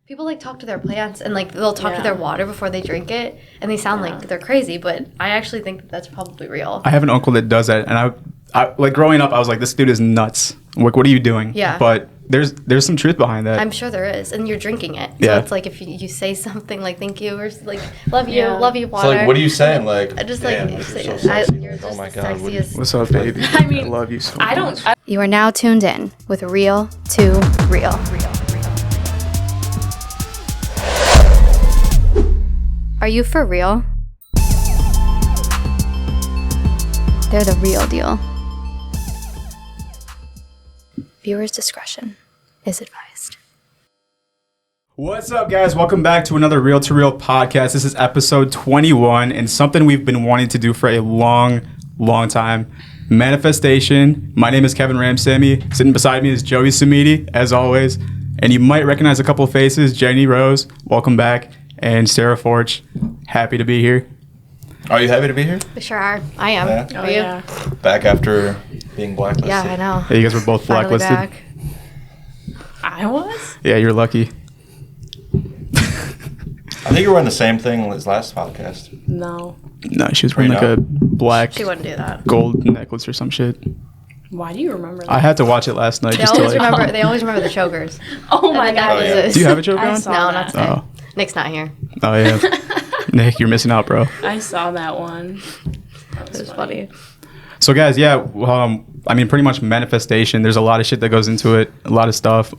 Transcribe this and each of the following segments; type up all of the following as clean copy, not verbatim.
People like talk to their plants and like they'll talk to their water before they drink it, and they sound like they're crazy, but I actually think that that's probably real. I have an uncle that does that, and I like growing up, I was like, this dude is nuts. Like, what are you doing? Yeah. But there's some truth behind that. I'm sure there is, and you're drinking it. So it's like if you say something like "thank you" or like "love you water." So like, what are you saying? Like, I just damn, like you're say, so sexy. you're Like, just oh my the God, sexiest. What's up, baby? I mean, I love you so much. You are now tuned in with Real to Real. Are you for real? They're the real deal. Viewers' discretion is advised. What's up, guys? Welcome back to another Real to Real podcast. This is episode 21, and something we've been wanting to do for a long time. Manifestation. My name is Kevin Ramsamy. Sitting beside me is Joey Samiti, as always. And you might recognize a couple of faces. Jenny Rose, welcome back. And Sarah Forcht, happy to be here. Are you happy to be here? We sure are. I am. Yeah. Are you? Back after being blacklisted. Yeah, I know. Yeah, you guys were both Finally blacklisted. back. I was? Yeah, you're lucky. I think you were on the same thing as last podcast. No. No, she was wearing like a black She wouldn't do that. gold necklace or some shit. Why do you remember that? I had to watch it last night. They just to always like, remember. They always remember the chokers. Oh my And the God. necklaces. Do you have a choker I on? saw No, that. not today. Oh. Nick's not here. Oh, yeah. Nick, you're missing out, bro. I saw that one. That It was funny. So, guys, yeah, I mean, pretty much manifestation. There's a lot of shit that goes into it, a lot of stuff.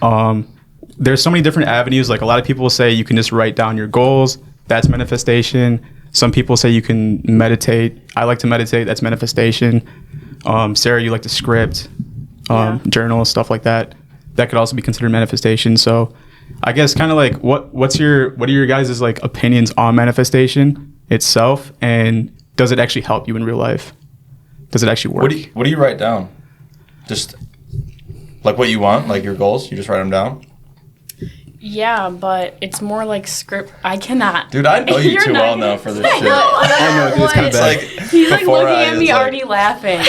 There's so many different avenues. Like, a lot of people say you can just write down your goals. That's manifestation. Some people say you can meditate. I like to meditate. That's manifestation. Sarah, you like to script, journal, stuff like that. That could also be considered manifestation. So, I guess kind of like what are your guys' like opinions on manifestation itself, and does it actually help you in real life? Does it actually work? What do you write down? Just like what you want, like your goals. You just write them down. Yeah, but it's more like script. I cannot. Dude, I know you You're too not well gonna now for this say shit. I know, dude, it's kind of It's bad. like He's like before looking I- at me it's like- already laughing.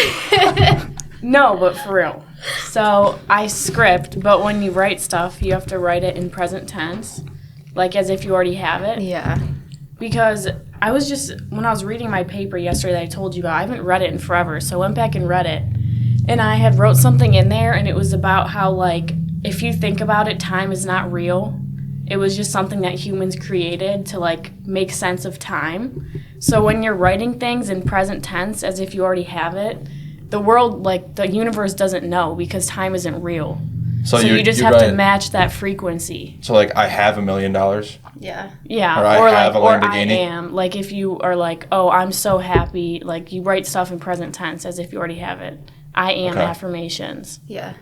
No, but for real. So I script, but when you write stuff, you have to write it in present tense, like as if you already have it. Yeah. Because when I was reading my paper yesterday that I told you about, I haven't read it in forever, so I went back and read it. And I had wrote something in there, and it was about how, like, if you think about it, time is not real. It was just something that humans created to, like, make sense of time. So when you're writing things in present tense as if you already have it, the world, like, the universe doesn't know because time isn't real. So you just have to match that frequency. So like, I have $1 million. Yeah. Yeah, Or I have a I Lamborghini. am. Like, if you are like, oh, I'm so happy, like, you write stuff in present tense as if you already have it. I am Okay. affirmations. Yeah.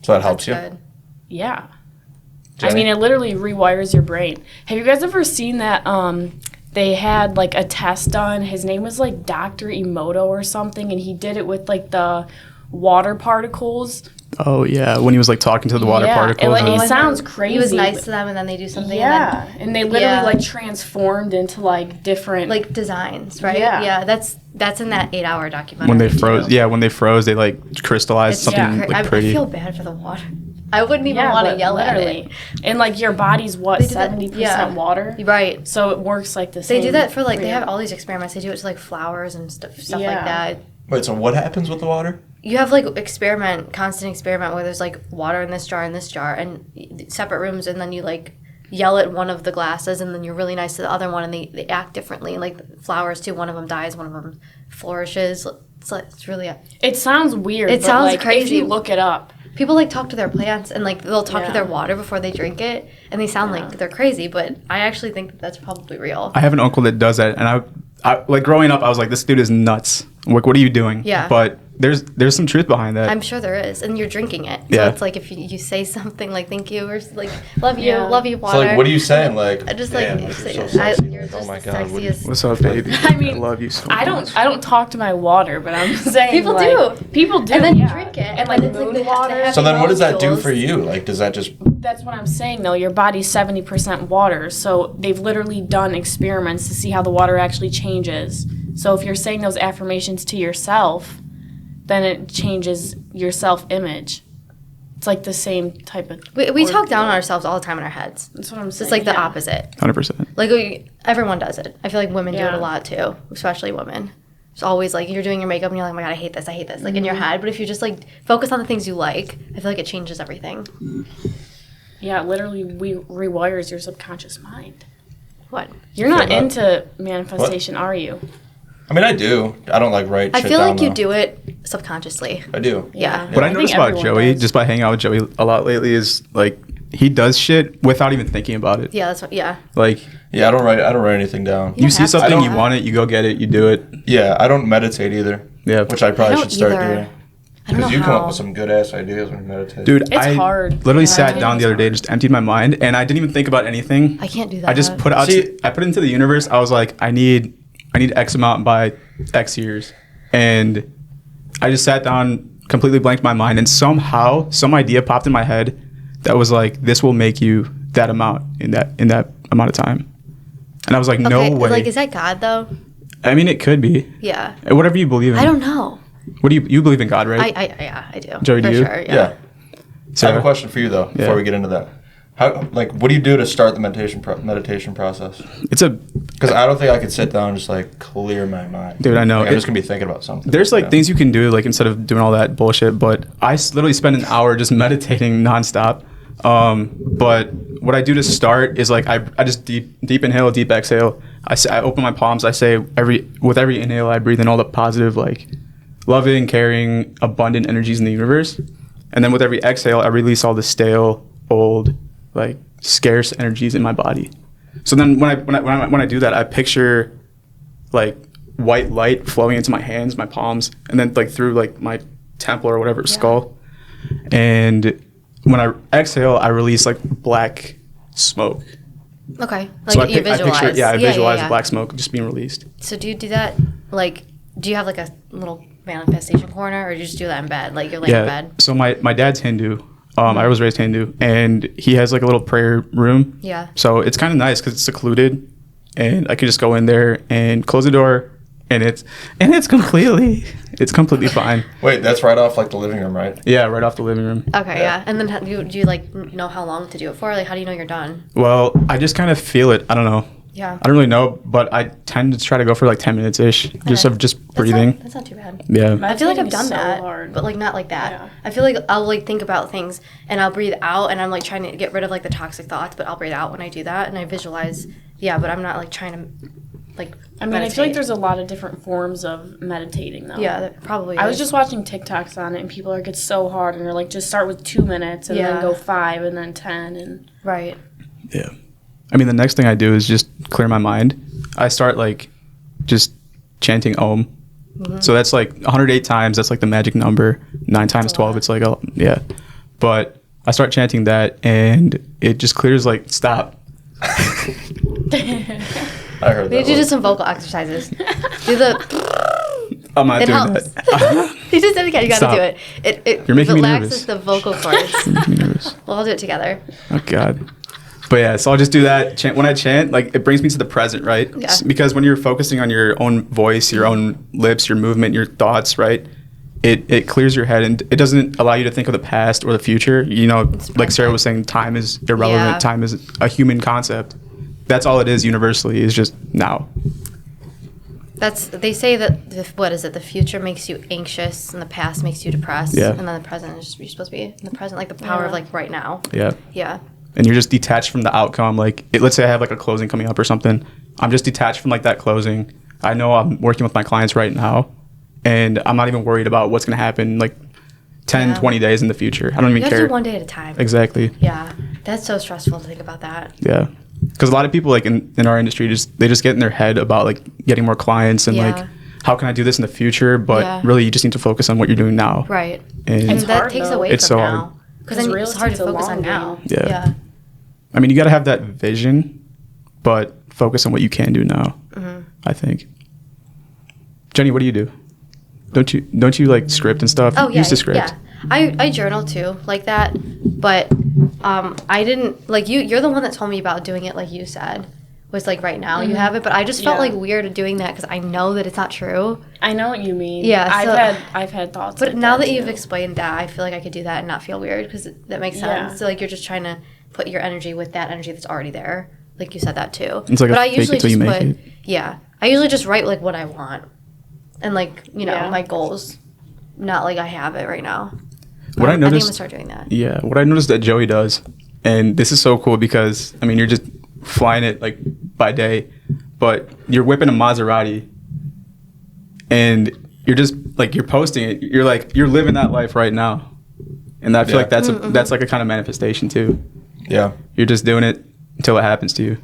So that helps That's you. good. Yeah. Jenny? I mean, it literally rewires your brain. Have you guys ever seen that they had, like, a test done? His name was, like, Dr. Emoto or something, and he did it with, like, the water particles. Oh, yeah, when he was like talking to the water particles. It, and- it sounds crazy. He was nice to them, and then they do something. Yeah, And and they literally Yeah. like transformed into like different then, like designs, right? Yeah. That's in that 8-hour documentary. when they froze, too. when they froze, they like crystallized It's something yeah. like I pretty. feel bad for the water. I wouldn't even want to but yell at literally. it. And like your body's what, They do that- 70% yeah. water, Right. so it works like the same. They do that for like for they you. have all these experiments. They do it to like flowers and stuff like Yeah. that. Wait, so what happens with the water? You have like constant experiment where there's like water in this jar and this jar and separate rooms, and then you like yell at one of the glasses, and then you're really nice to the other one, and they act differently. Like flowers too, one of them dies, one of them flourishes. It's really It sounds weird. It but, sounds like, crazy. if you look it up. people like talk to their plants and like they'll talk to Yeah. their water before they drink it, and they sound like they're crazy, but I actually think that that's probably real. I have an uncle that does that, and I like growing up, I was like, this dude is nuts. Like, what are you doing? Yeah. But there's some truth behind that. I'm sure there is, and you're drinking it. So Yeah. it's like if you say something like "thank you" or like "love you," Yeah. "love you," So water. like, what are you saying? Like, I just like damn, you you're say, so sexy. you're Like, just oh my the God, what- sexiest. What's up, baby? I mean, love you so I much. don't talk to my water, but I'm saying People like, do. People do. And then you yeah. drink it, and like it's moon the water. So then, what does that do molecules. for you? Like, does that just? That's what I'm saying, though. Your body's 70% water, so they've literally done experiments to see how the water actually changes. So if you're saying those affirmations to yourself, then it changes your self-image It's like the same type of. We talk down on ourselves all the time in our heads. That's what I'm saying. It's like the yeah. opposite. 100%. Like everyone does it. I feel like women do it Yeah. a lot too, especially women. It's always like you're doing your makeup and you're like, oh my God, I hate this, like in your head. But if you just like focus on the things you like, I feel like it changes everything. Yeah, it literally rewires your subconscious mind. What? You're not into manifestation, are you? I mean, I do. I don't like write I shit feel down, like you though. do it subconsciously. I do. Yeah. What I think noticed about everyone Joey, does. just by hanging out with Joey a lot lately, is like he does shit without even thinking about it. Yeah, that's what. Yeah. Like Yeah, I don't write anything down. you see have to. something, I you don't- want it, you go get it, you do it. Yeah, I don't meditate either. Yeah. Which I probably I should don't start either. doing. I don't know Because you come up how. with some good ass ideas when you meditate. Dude, It's I hard. literally Yeah. sat down the other day, just emptied my mind, and I didn't even think about anything. I can't do that. I just put out. See- I put it into the universe. I was like, I need X amount by X years, and I just sat down, completely blanked my mind, and somehow some idea popped in my head that was like, this will make you that amount in that amount of time, and I was like, no Okay, way. like, is that God though? I mean, it could be. Yeah. Whatever you believe in. I don't know. What do you believe in God, right? I do. Joey, do For you? sure. Yeah. Yeah. I have Sarah? a question for you though before Yeah. we get into that. How what do you do to start the meditation process? It's a Because I don't think I could sit down and just like clear my mind. Dude, I know. Like, I'm It- just gonna be thinking about something. There's like Yeah. things you can do like instead of doing all that bullshit, but I literally spend an hour just meditating nonstop. But what I do to start is like I just deep inhale, deep exhale. I open my palms. I say with every inhale I breathe in all the positive, like loving, caring, abundant energies in the universe, and then with every exhale I release all the stale, old, like scarce energies in my body. So then when I do that, I picture like white light flowing into my hands, my palms, and then like through like my temple or whatever, skull. And when I exhale, I release like black smoke. Okay. Like So I you visualize. I visualize yeah. black smoke just being released. So do you do that? Like, do you have like a little manifestation corner, or do you just do that in bed? Like you're laying in bed. So my dad's Hindu. I was raised Hindu, and he has like a little prayer room. Yeah. So it's kind of nice because it's secluded, and I could just go in there and close the door, and it's completely fine. Wait, that's right off like the living room, right? Yeah, right off the living room. Okay. Yeah. And then do you like know how long to do it for? Like, how do you know you're done? Well, I just kind of feel it. I don't know. Yeah. I don't really know, but I tend to try to go for like 10 minutes ish, just of just breathing. That's not too bad. Yeah. I feel like I've Meditating done is so that, hard. but like not like that. Yeah. I feel like I'll like think about things and I'll breathe out, and I'm like trying to get rid of like the toxic thoughts, but I'll breathe out when I do that, and I visualize. Yeah, but I'm not like trying to like. I mean, I feel like there's a lot of different forms of meditating, though. Yeah, that probably. I was is. just watching TikToks on it, and people are like, it's so hard, and they're like, just start with 2 minutes, and Yeah. then go 5, and then 10, and right. Yeah. I mean, the next thing I do is just clear my mind. I start like just chanting Om. So that's like 108 times. That's like the magic number. 9 times 12. It's like, yeah. But I start chanting that, and it just clears like, stop. I heard We that. need to do one. some vocal exercises. Do the. I'm not It doing helps. that. You just did it again. You got to Stop. do it. It You're making me relaxes nervous. the vocal cords. Makes me nervous. We'll all do it together. Oh God. But yeah, so I'll just do that. When I chant, like it brings me to the present, right? Yeah. Because when you're focusing on your own voice, your own lips, your movement, your thoughts, right? It clears your head, and it doesn't allow you to think of the past or the future. You know, like Sarah was saying, time is irrelevant. Yeah. Time is a human concept. That's all it is universally, is just now. They say that the future makes you anxious and the past makes you depressed. Yeah. And then the present is you're supposed to be in the present, like the power of like right now. Yeah. Yeah. And you're just detached from the outcome. Like, let's say I have like a closing coming up or something. I'm just detached from like that closing. I know I'm working with my clients right now, and I'm not even worried about what's going to happen like 10, Yeah. 20 days in the future. I don't even You have to care. do one day at a time. Exactly. Yeah. That's so stressful to think about that. Yeah. Because a lot of people like in our industry they just get in their head about like getting more clients and Yeah. like how can I do this in the future? But Yeah. really you just need to focus on what you're doing now. Right. And And that hard, takes though. away It's from so now. hard. Because 'Cause then real it's hard to estate's a focus on long now. game. Yeah. I mean, you got to have that vision, but focus on what you can do now. Mm-hmm. I think. Jenny, what do you do? Don't you like script and stuff? Oh You yeah. used to script. Yeah. I journal too, like that. But I didn't like you're the one that told me about doing it like you said, was like right now you have it, but I just felt like weird doing that because I know that it's not true. I know what you mean. Yeah, I've had thoughts. But like now that too. you've explained that, I feel like I could do that and not feel weird because that makes sense. Yeah. So like you're just trying to put your energy with that energy that's already there. Like you said that too. It's like but a I fake usually it till you just make put it. yeah. I usually just write like what I want and like Yeah. my goals, not like I have it right now. What I I think I'm noticed, gonna start doing that. yeah, what I noticed that Joey does, and this is so cool because I mean you're just flying it like by day, but you're whipping a Maserati, and you're just like you're posting it. You're like you're living that life right now, and I feel like that's like a kind of manifestation too. Yeah, You're just doing it until it happens to you.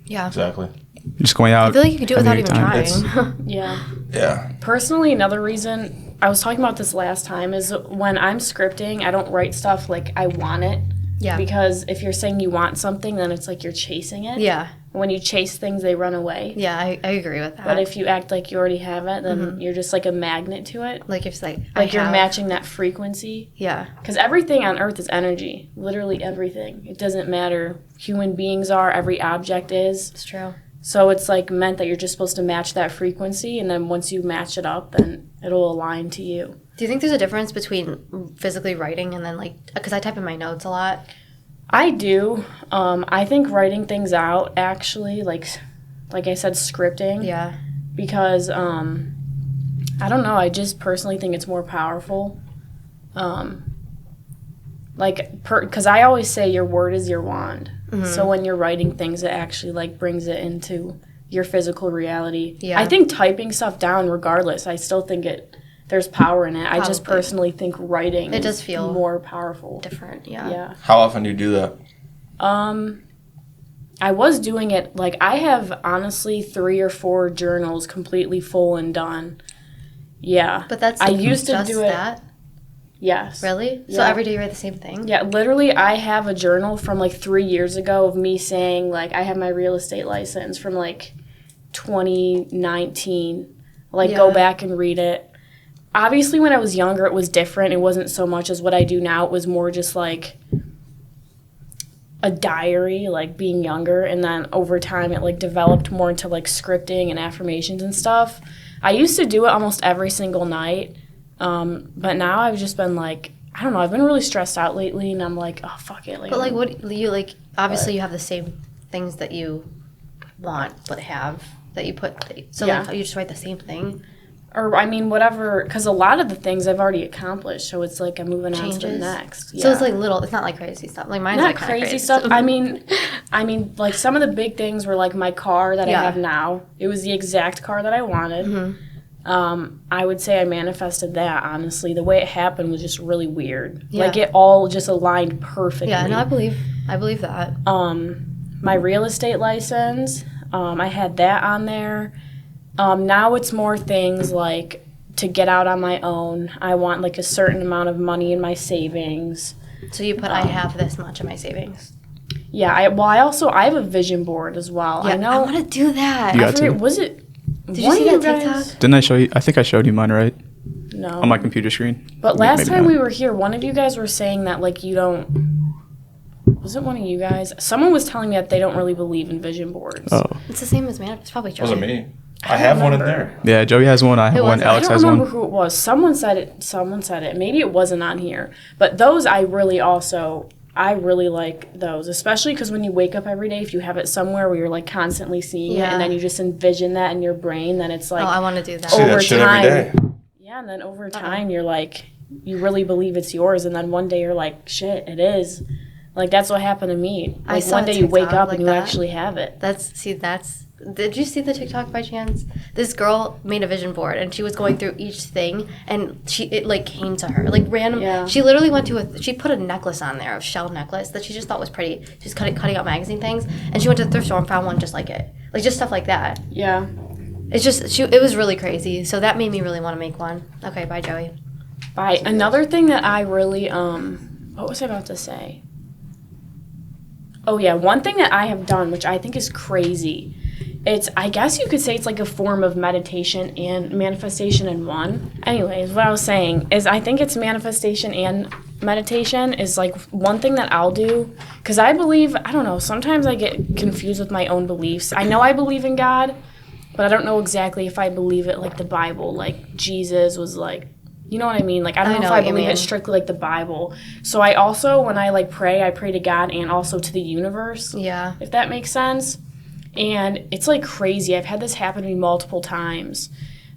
Yeah. exactly. You're just going out. I feel like you could do it having without a even good time. trying. Yeah. Yeah. Personally, another reason I was talking about this last time is when I'm scripting, I don't write stuff like I want it. Yeah. Because if you're saying you want something, then it's like you're chasing it. Yeah. When you chase things, they run away. Yeah, I agree with that. But if you act like you already have it, then you're just like a magnet to it. like if it's like Like you're have- matching that frequency. Yeah. Because everything on Earth is energy. Literally everything. It doesn't matter. Human beings are, every object is. It's true. So it's like meant that you're just supposed to match that frequency, and then once you match it up, then it'll align to you. Do you think there's a difference between physically writing and then like because I type in my notes a lot? I do. I think writing things out actually, like I said, scripting. Yeah. Because I don't know. I just personally think it's more powerful. Because I always say your word is your wand. So when you're writing things, it actually like brings it into your physical reality. Yeah. I think typing stuff down, regardless, I still think there's power in it. I just Probably. personally think writing It does is feel more powerful. Different. Yeah. Yeah. How often do you do that? I was doing it, like, I have honestly 3 or 4 journals completely full and done. Yeah. But that's I used to just do it. that? Yes. Really? So Yeah. every day you write the same thing? Yeah, literally, I have a journal from like 3 years ago of me saying, like, I have my real estate license from like 2019. Like, go Yeah. back and read it. Obviously, when I was younger, it was different. It wasn't so much as what I do now. It was more just like a diary, like being younger. And then over time, it like developed more into like scripting and affirmations and stuff. I used to do it almost every single night. But now I've just been like, I don't know, I've been really stressed out lately, and I'm like, oh, fuck it. Like, But like what you like obviously you have the same things that you want but have that you put so Yeah. like you just write the same thing. or I mean, whatever, because a lot of the things I've already accomplished, so it's like I'm moving on to the Changes. next. So it's Yeah. like little it's not like crazy stuff. Like mine's Not like kinda crazy stuff. So- I mean, like some of the big things were like my car that Yeah. I have now. It was the exact car that I wanted. Mm-hmm. I would say I manifested that, honestly. The way it happened was just really weird. Yeah. Like it all just aligned perfectly. Yeah, no, I believe that. My real estate license, I had that on there. Now it's more things like to get out on my own. I want like a certain amount of money in my savings. So you put I have this much in my savings. Yeah, I have a vision board as well. Yeah, I know. want to do that. You I got forget, to. was it? Did you see that TikTok? Didn't I show you? I think I showed you mine, right? No. On my computer screen. But Maybe last time not. we were here, one of you guys were saying that like you don't. Was it one of you guys? Someone was telling me that they don't really believe in vision boards. Oh. It's the same as man. It's probably Joey. Wasn't me. I have one in there. Yeah, Joey has one. I have Who one. was it? Alex I don't has remember one. who it was. Someone said it. Maybe it wasn't on here. But those I really like those, especially because when you wake up every day, if you have it somewhere where you're like constantly seeing it, Yeah. and then you just envision that in your brain, then it's like, Oh, I want to do that. See Over that shit every time. day. yeah, and then over time you're like, you really believe it's yours, and then one day you're like, shit, it is. Like that's what happened to me. I Like saw one a day you wake TikTok up like and you that. actually have it. Did you see the TikTok by chance? This girl made a vision board and she was going through each thing and it like came to her like random. Yeah. She literally went to she put a necklace on there, a shell necklace that she just thought was pretty. She's cutting out magazine things and she went to the thrift store and found one just like it, like just stuff like that. Yeah. It's just it was really crazy. So that made me really want to make one. Okay, bye Joey. Bye. Another thing that I really what was I about to say? Oh yeah, one thing that I have done, which I think is crazy, I guess you could say it's like a form of meditation and manifestation in one. Anyways, what I was saying is I think it's manifestation and meditation is like one thing that I'll do, because I believe, I don't know, sometimes I get confused with my own beliefs. I know I believe in God, but I don't know exactly if I believe it like the Bible, like Jesus was like, you know what I mean? Like, I don't know if I believe it strictly like the Bible. So I also, when I like pray, I pray to God and also to the universe. Yeah. If that makes sense. And it's like crazy. I've had this happen to me multiple times.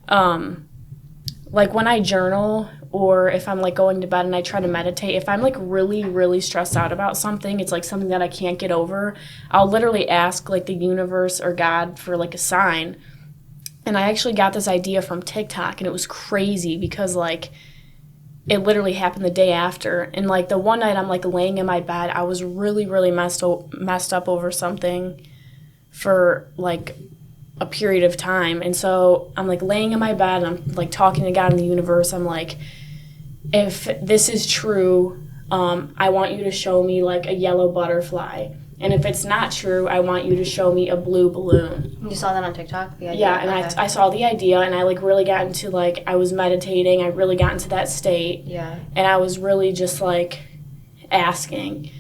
Like when I journal, or if I'm like going to bed and I try to meditate, if I'm like really, really stressed out about something, it's like something that I can't get over, I'll literally ask like the universe or God for like a sign. And I actually got this idea from TikTok, and it was crazy because like it literally happened the day after. And like the one night I'm like laying in my bed, I was really, really messed up over something for like a period of time. And so I'm like laying in my bed and I'm like talking to God in the universe. I'm like, if this is true, I want you to show me like a yellow butterfly. And if it's not true, I want you to show me a blue balloon. You saw that on TikTok? The idea? Yeah, and okay. I saw the idea, and I like really got into like, I was meditating, I really got into that state. Yeah. And I was really just like asking.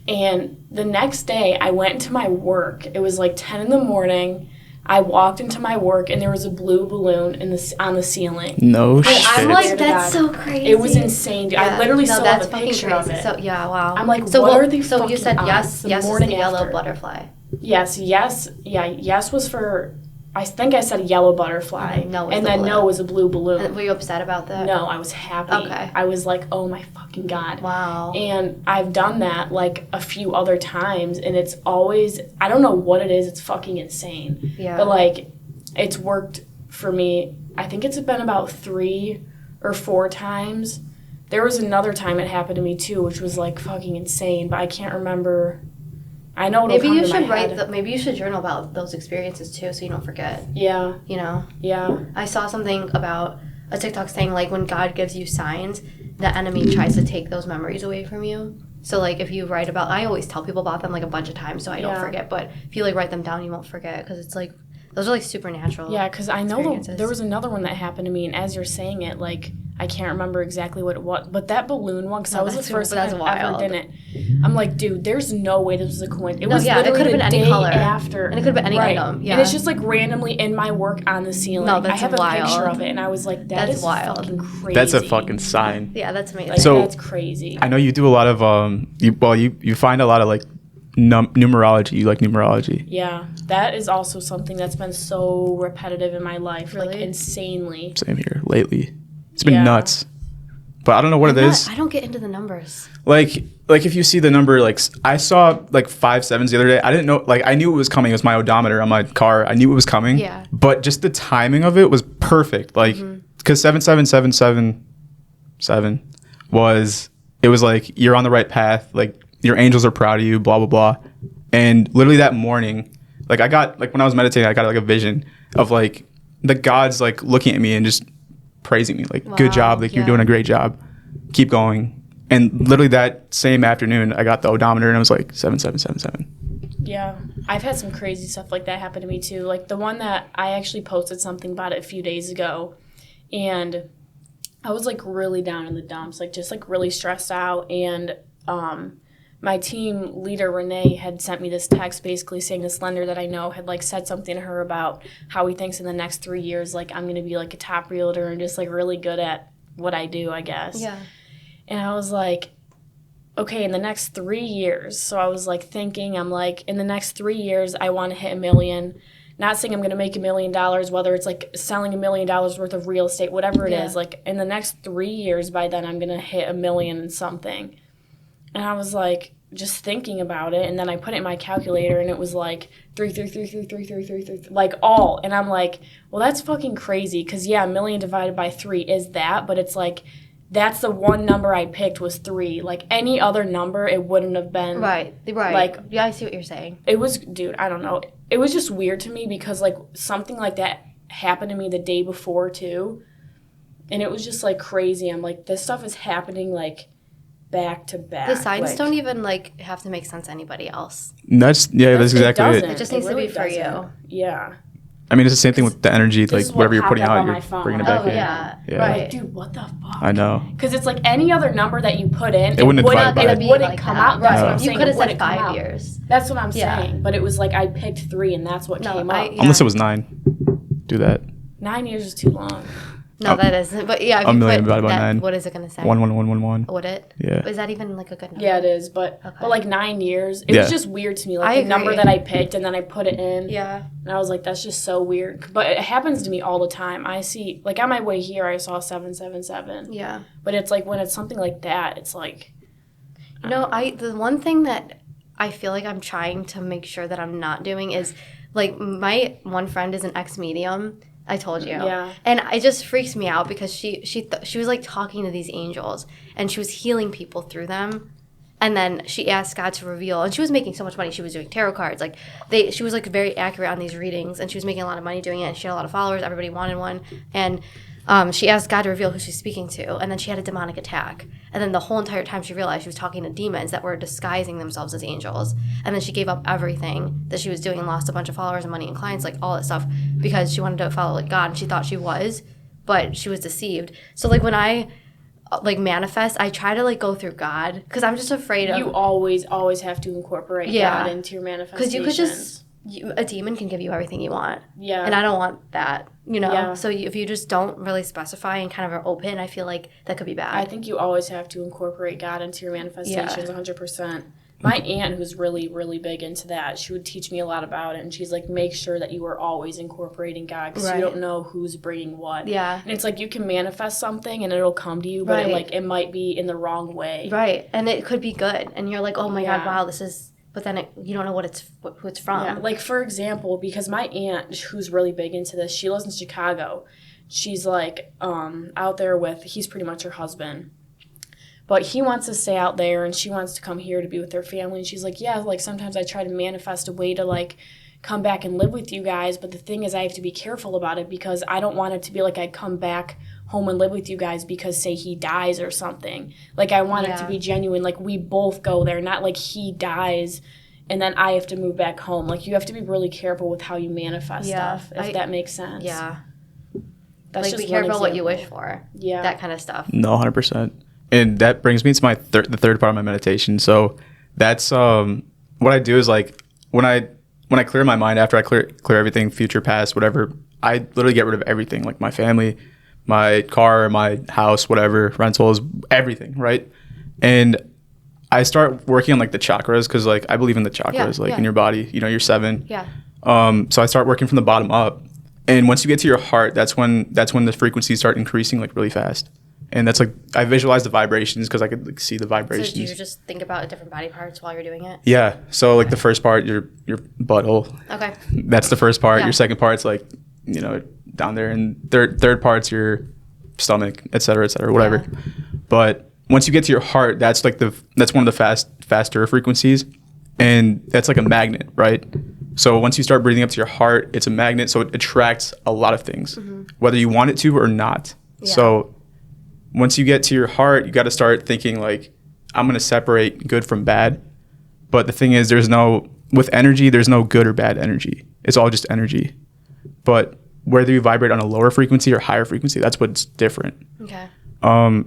And the next day, I went to my work. It was like 10 in the morning. I walked into my work, and there was a blue balloon on the ceiling. No shit. I'm like, that's so crazy. It was insane, dude. Yeah. I literally still have a fucking picture crazy. of it. So, yeah, wow. I'm like, so what are they So fucking you said yes, the yes is morning the yellow after. butterfly. Yes was for, I think I said yellow butterfly. No was and the then balloon. no was a blue balloon. And were you upset about that? No, I was happy. Okay. I was like, oh my fucking God. Wow. And I've done that like a few other times, and it's always, I don't know what it is, it's fucking insane. Yeah. But like, it's worked for me. I think it's been about 3 or 4 times. There was another time it happened to me too, which was like fucking insane, but I can't remember. I know it'll Maybe come you to my should write. head. Maybe you should journal about those experiences too, so you don't forget. Yeah. You know. Yeah. I saw something about a TikTok saying like when God gives you signs, the enemy tries to take those memories away from you. So like if you write about, I always tell people about them like a bunch of times so I don't forget. But if you like write them down, you won't forget because it's like those are like supernatural. Yeah, because I know experiences. there was another one that happened to me, and as you're saying it, like I can't remember exactly what it was, but that balloon one, because I was the first that's time I ever wild. did it. I'm like, dude, there's no way this was a coincidence. It No, was yeah, it literally could have the been any day color. after, And it could have been any right. item. Yeah. And it's just like randomly in my work on the ceiling. No, that's I have wild. a picture of it, and I was like, That's is wild. fucking crazy. That's a fucking sign. Yeah, that's amazing. Like, So- that's crazy. I know you do a lot of you find a lot of like numerology. You like numerology. Yeah, that is also something that's been so repetitive in my life, like Really? insanely. Same here lately. It's been Yeah. nuts. But I don't know what it is. I don't get into the numbers. Like if you see the number, like I saw like 5 7s the other day. I didn't know, like I knew it was coming. It was my odometer on my car. I knew it was coming. Yeah. But just the timing of it was perfect. Like because 77777 was like you're on the right path. Like your angels are proud of you. Blah blah blah. And literally that morning, like I got like when I was meditating, I got like a vision of like the gods like looking at me and just praising me, like good Wow, job, like you're yeah. doing a great job, keep going. And literally that same afternoon I got the odometer and it was like 7777. Yeah, I've had some crazy stuff like that happen to me too. Like the one that I actually posted something about it a few days ago, and I was like really down in the dumps, like just like really stressed out. And my team leader Renee had sent me this text basically saying this lender that I know had like said something to her about how he thinks in the next 3 years like I'm gonna be like a top realtor and just like really good at what I do, I guess. Yeah. And I was like, okay, in the next 3 years. So I was like thinking, I'm like, in the next 3 years, I want to hit $1 million. Not saying I'm going to make $1 million, whether it's like selling $1 million worth of real estate, whatever it is. Like in the next 3 years, by then I'm going to hit $1 million and something. And I was like, just thinking about it. And then I put it in my calculator and it was like 3, like all. And I'm like, well, that's fucking crazy. Because yeah, $1 million divided by 3 is that. But it's like, that's the one number I picked was 3. Like any other number, it wouldn't have been. Right. Like, yeah, I see what you're saying. it was, dude, I don't know. It was just weird to me because like something like that happened to me the day before too. And it was just like crazy. I'm like, this stuff is happening like back to back. The signs like, don't even like have to make sense to anybody else. And that's exactly doesn't. it. It just needs to be for you. Yeah. I mean, it's the same thing with the energy, This like is what whatever you're popped putting up out, on my you're phone. bringing it back Oh, in. yeah. Yeah. Right. Dude, what the fuck? I know. Because it's like any other number that you put in, It wouldn't divide by it it. wouldn't like come that. out. That's Right. what I'm You saying. could have It said wouldn't come 5 out. years. That's what I'm Yeah. saying. But it was like I picked 3, and that's what came up. yeah. Unless it was 9. Do that. 9 years is too long. No, that isn't. But yeah, if A you million put divided by that, 9. what is it going to say? 11111. Would it? Yeah. Is that even like a good number? Yeah, it is. But Okay. like 9 years, it Yeah. was just weird to me. Like I the number agree. that I picked, and then I put it in. Yeah. And I was like, that's just so weird. But it happens to me all the time. I see, like on my way here, I saw 777. Yeah. But it's like when it's something like that, it's like. The one thing that I feel like I'm trying to make sure that I'm not doing is like my one friend is an ex-medium. I told you. Yeah. And it just freaks me out because she was like talking to these angels and she was healing people through them. And then she asked God to reveal, and she was making so much money. She was doing tarot cards. Like she was like very accurate on these readings, and she was making a lot of money doing it. And she had a lot of followers. Everybody wanted one. And she asked God to reveal who she's speaking to. And then she had a demonic attack. And then the whole entire time she realized she was talking to demons that were disguising themselves as angels. And then she gave up everything that she was doing and lost a bunch of followers and money and clients, like all that stuff, because she wanted to follow like God, and she thought she was, but she was deceived. So like when I like manifest, I try to like go through God because I'm just afraid of. You always have to incorporate Yeah. God into your manifestations. Because you could just, a demon can give you everything you want. Yeah. And I don't want that, you know? Yeah. So if you just don't really specify and kind of are open, I feel like that could be bad. I think you always have to incorporate God into your manifestations 100%. My aunt, who's really, really big into that, she would teach me a lot about it. And she's like, make sure that you are always incorporating God because Right. you don't know who's bringing what. Yeah. And it's like you can manifest something and it'll come to you, but Right. it might be in the wrong way. Right. And it could be good. And you're like, oh my Yeah. God, wow, this is, but then you don't know who it's from. Yeah, like for example, because my aunt, who's really big into this, she lives in Chicago. She's like out there with, he's pretty much her husband. But he wants to stay out there and she wants to come here to be with their family. And she's like, yeah, like sometimes I try to manifest a way to like come back and live with you guys. But the thing is I have to be careful about it because I don't want it to be like I come back home and live with you guys because say he dies or something. Like I want it to be genuine. Like we both go there, not like he dies and then I have to move back home. Like you have to be really careful with how you manifest stuff, if that makes sense. Yeah. That's like just be one careful what you example. wish for. Yeah. That kind of stuff. No, 100%. And that brings me to my the third part of my meditation. So that's what I do is like when I clear my mind after I clear everything, future, past, whatever, I literally get rid of everything, like my family, my car, my house, whatever, rentals, everything, right? And I start working on like the chakras because like I believe in the chakras, in your body, you know, you're 7. Yeah. So I start working from the bottom up. And once you get to your heart, that's when the frequencies start increasing like really fast. And that's like I visualize the vibrations because I could like see the vibrations. So do you just think about different body parts while you're doing it? Yeah. So like the first part, your butthole. Okay. That's the first part. Yeah. Your second part's like, you know, down there, and third part's your stomach, et cetera, whatever. Yeah. But once you get to your heart, that's like that's one of the faster frequencies, and that's like a magnet, right? So once you start breathing up to your heart, it's a magnet, so it attracts a lot of things, whether you want it to or not. Yeah. So once you get to your heart, you got to start thinking like, I'm going to separate good from bad. But the thing is, with energy, there's no good or bad energy. It's all just energy. But whether you vibrate on a lower frequency or higher frequency, that's what's different. Okay.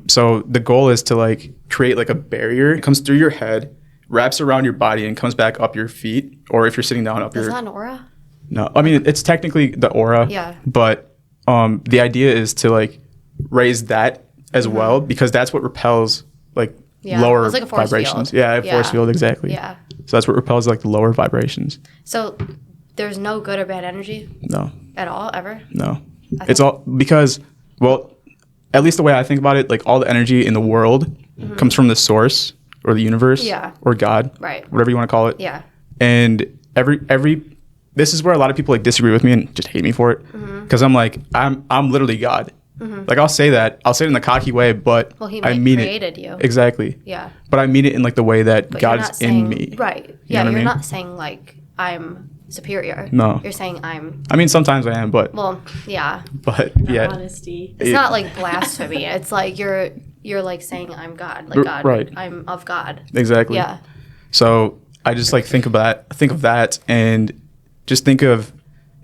So the goal is to like create like a barrier. It comes through your head, wraps around your body, and comes back up your feet. Or if you're sitting down, up Is your... that an aura? No, I mean, it's technically the aura. Yeah. But the idea is to like raise that as well, because that's what repels like lower it's like a force vibrations. field. Yeah, force field, exactly. Yeah. So that's what repels like the lower vibrations. So there's no good or bad energy No, at all, ever? no. It's all because, well, at least the way I think about it, like all the energy in the world comes from the source or the universe or God, Right. whatever you want to call it. Yeah. And every this is where a lot of people like disagree with me and just hate me for it, because I'm like I'm literally God. Like I'll say it in the cocky way, but Well, he I mean created it you. Exactly. Yeah. But I mean it in like the way that But you're God's not saying, in me. Right. You know what I You're mean? not saying like I'm superior. No. You're saying I'm, I mean sometimes I am, but well, yeah. yeah. Honesty. It's not like blasphemy. It's like you're like saying I'm God. Like God. right. I'm of God. Exactly. Yeah. So I just like think of that and just think of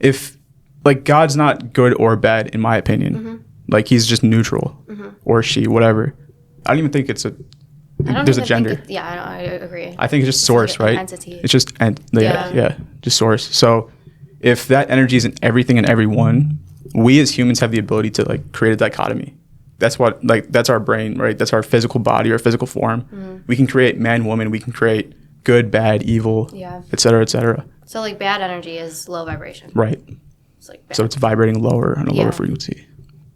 if like God's not good or bad in my opinion. Like he's just neutral, or she, whatever. I don't even think it's there's a gender. I agree. I think it's just source, like an right? entity. It's just just source. So if that energy is in everything and everyone, we as humans have the ability to like create a dichotomy. That's what that's our brain, right? That's our physical body, our physical form. We can create man, woman. We can create good, bad, evil, et cetera, et cetera. So like bad energy is low vibration. Right. It's like bad. So it's vibrating lower on a lower frequency.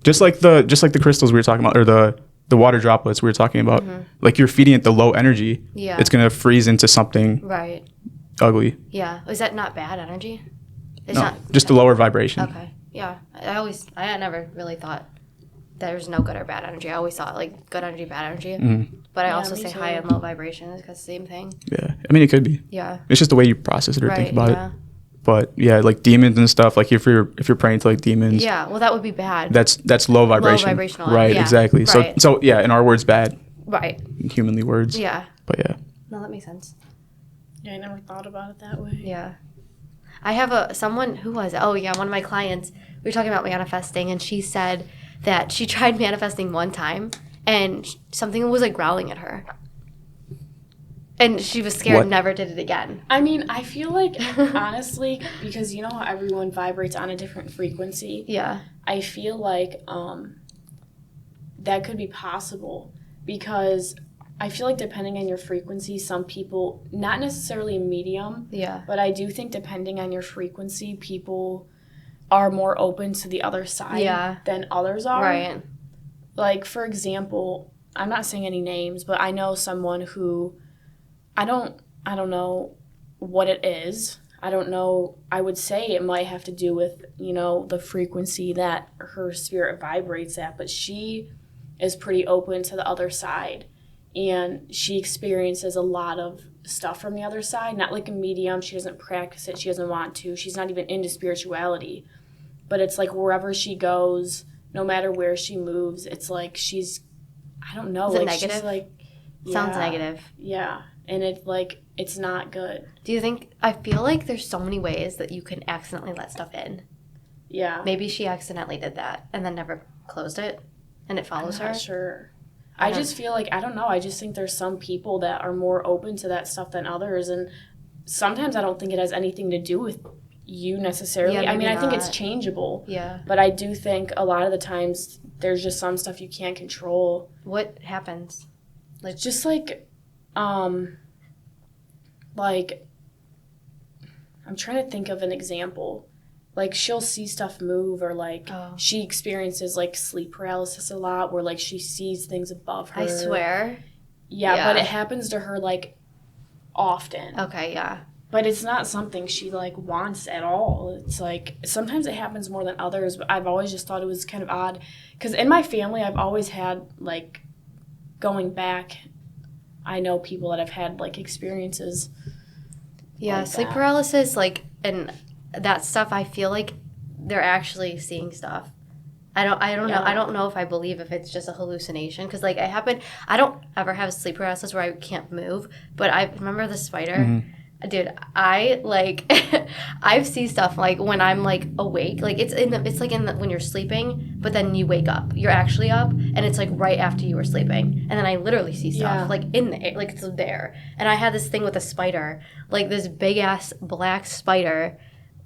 Just like the crystals we were talking about, or the water droplets we were talking about. Like you're feeding it the low energy. Yeah. It's gonna freeze into something Right. ugly. Yeah. Is that not bad energy? It's No, not just a lower vibration. Okay. Yeah. I never really thought there's no good or bad energy. I always thought like good energy, bad energy. But I also me say too. high and low vibration is the same thing. Yeah. I mean, it could be. Yeah. It's just the way you process it or think Right. about Yeah. it. But yeah, like demons and stuff. Like if you're praying to like demons, Yeah. Well, that would be bad. that's low vibration. vibrational, Right. yeah, Exactly. right. So yeah, in our words, bad. Right. In humanly words. Yeah. But yeah. No, that makes sense. Yeah, I never thought about it that way. Yeah. I have someone who was, one of my clients, we were talking about manifesting, and she said that she tried manifesting one time and something was like growling at her. And she was scared What? and never did it again. I mean, I feel like, honestly, because you know how everyone vibrates on a different frequency, Yeah. I feel like that could be possible because I feel like depending on your frequency, some people, not necessarily medium, Yeah. but I do think depending on your frequency, people are more open to the other side than others are. Right. Like, for example, I'm not saying any names, but I know someone who I don't know what it is. I don't know. I would say it might have to do with, the frequency that her spirit vibrates at, but she is pretty open to the other side. And she experiences a lot of stuff from the other side. Not like a medium. She doesn't practice it. She doesn't want to. She's not even into spirituality. But it's like wherever she goes, no matter where she moves, it's like she's, I don't know. Is it like negative? She's like, Sounds negative. Yeah. And it's like, it's not good. Do you think, I feel like there's so many ways that you can accidentally let stuff in. Yeah. Maybe she accidentally did that and then never closed it and it follows I'm her. not sure. I just feel like, I don't know. I just think there's some people that are more open to that stuff than others. And sometimes I don't think it has anything to do with you necessarily. Yeah, I mean, maybe I think it's not. changeable. Yeah. But I do think a lot of the times there's just some stuff you can't control. What happens? Like, just like, I'm trying to think of an example. Like, she'll see stuff move, or like she experiences like sleep paralysis a lot, where like she sees things above her. I swear. Yeah, but it happens to her like often. Okay, yeah. But it's not something she like wants at all. It's like sometimes it happens more than others, but I've always just thought it was kind of odd because in my family I've always had like going back, I know people that have had like experiences. Yeah, like sleep that. paralysis, like, and that stuff, I feel like they're actually seeing stuff. I don't know. I don't know if I believe if it's just a hallucination because like I don't ever have sleep paralysis where I can't move, but I remember the spider. Dude, I like I've seen stuff like when I'm like awake, like it's when you're sleeping, but then you wake up. You're actually up, and it's like right after you were sleeping, and then I literally see stuff like in the like it's there. And I had this thing with a spider, like this big ass black spider,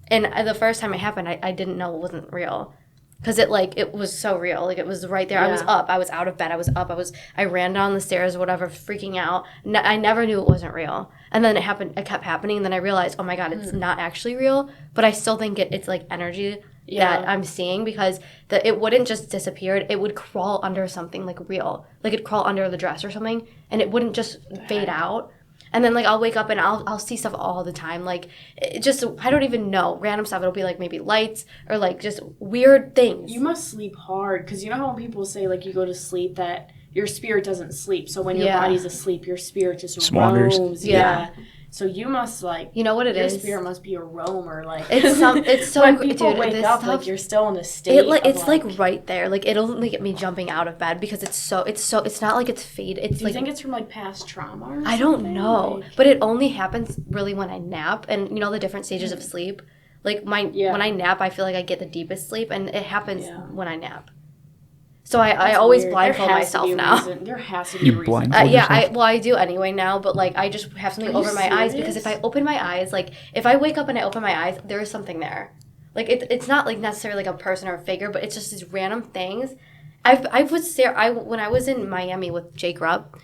and the first time it happened, I didn't know it wasn't real. Because it was so real. Like, it was right there. I was up. I was out of bed. I was up. I ran down the stairs or whatever, freaking out. I never knew it wasn't real. And then it kept happening. And then I realized, oh, my God, it's not actually real. But I still think it's, like, energy that I'm seeing because it wouldn't just disappear. It would crawl under something, like, real. Like, it'd crawl under the dress or something. And it wouldn't just fade out. And then, like, I'll wake up and I'll see stuff all the time. Like, it just, I don't even know. Random stuff. It'll be, like, maybe lights or, like, just weird things. You must sleep hard because you know how when people say, like, you go to sleep that your spirit doesn't sleep. So when your body's asleep, your spirit just wanders. roams. Yeah. So you must, like, you know what it your is? Your spirit must be a roamer. Like, it's so when people dude, wake this up, stuff, like, you're still in the state it's like right there. Like, it'll like, get me jumping out of bed because it's not like it's fade. It's Do like, you think it's from, like, past trauma or something? I don't know. Like, But it only happens really when I nap and, you know, the different stages of sleep. Like when I nap, I feel like I get the deepest sleep, and it happens when I nap. So I That's always weird. blindfold There has to myself be a now. reason. There has to be a reason. blindfold Yeah, yourself? I do anyway now, but like I just have something Are you over my eyes because serious? if I open my eyes, like if I wake up and I open my eyes, there is something there. Like it's not like necessarily like a person or a figure, but it's just these random things. I would stare. When I was in Miami with Jake Rupp,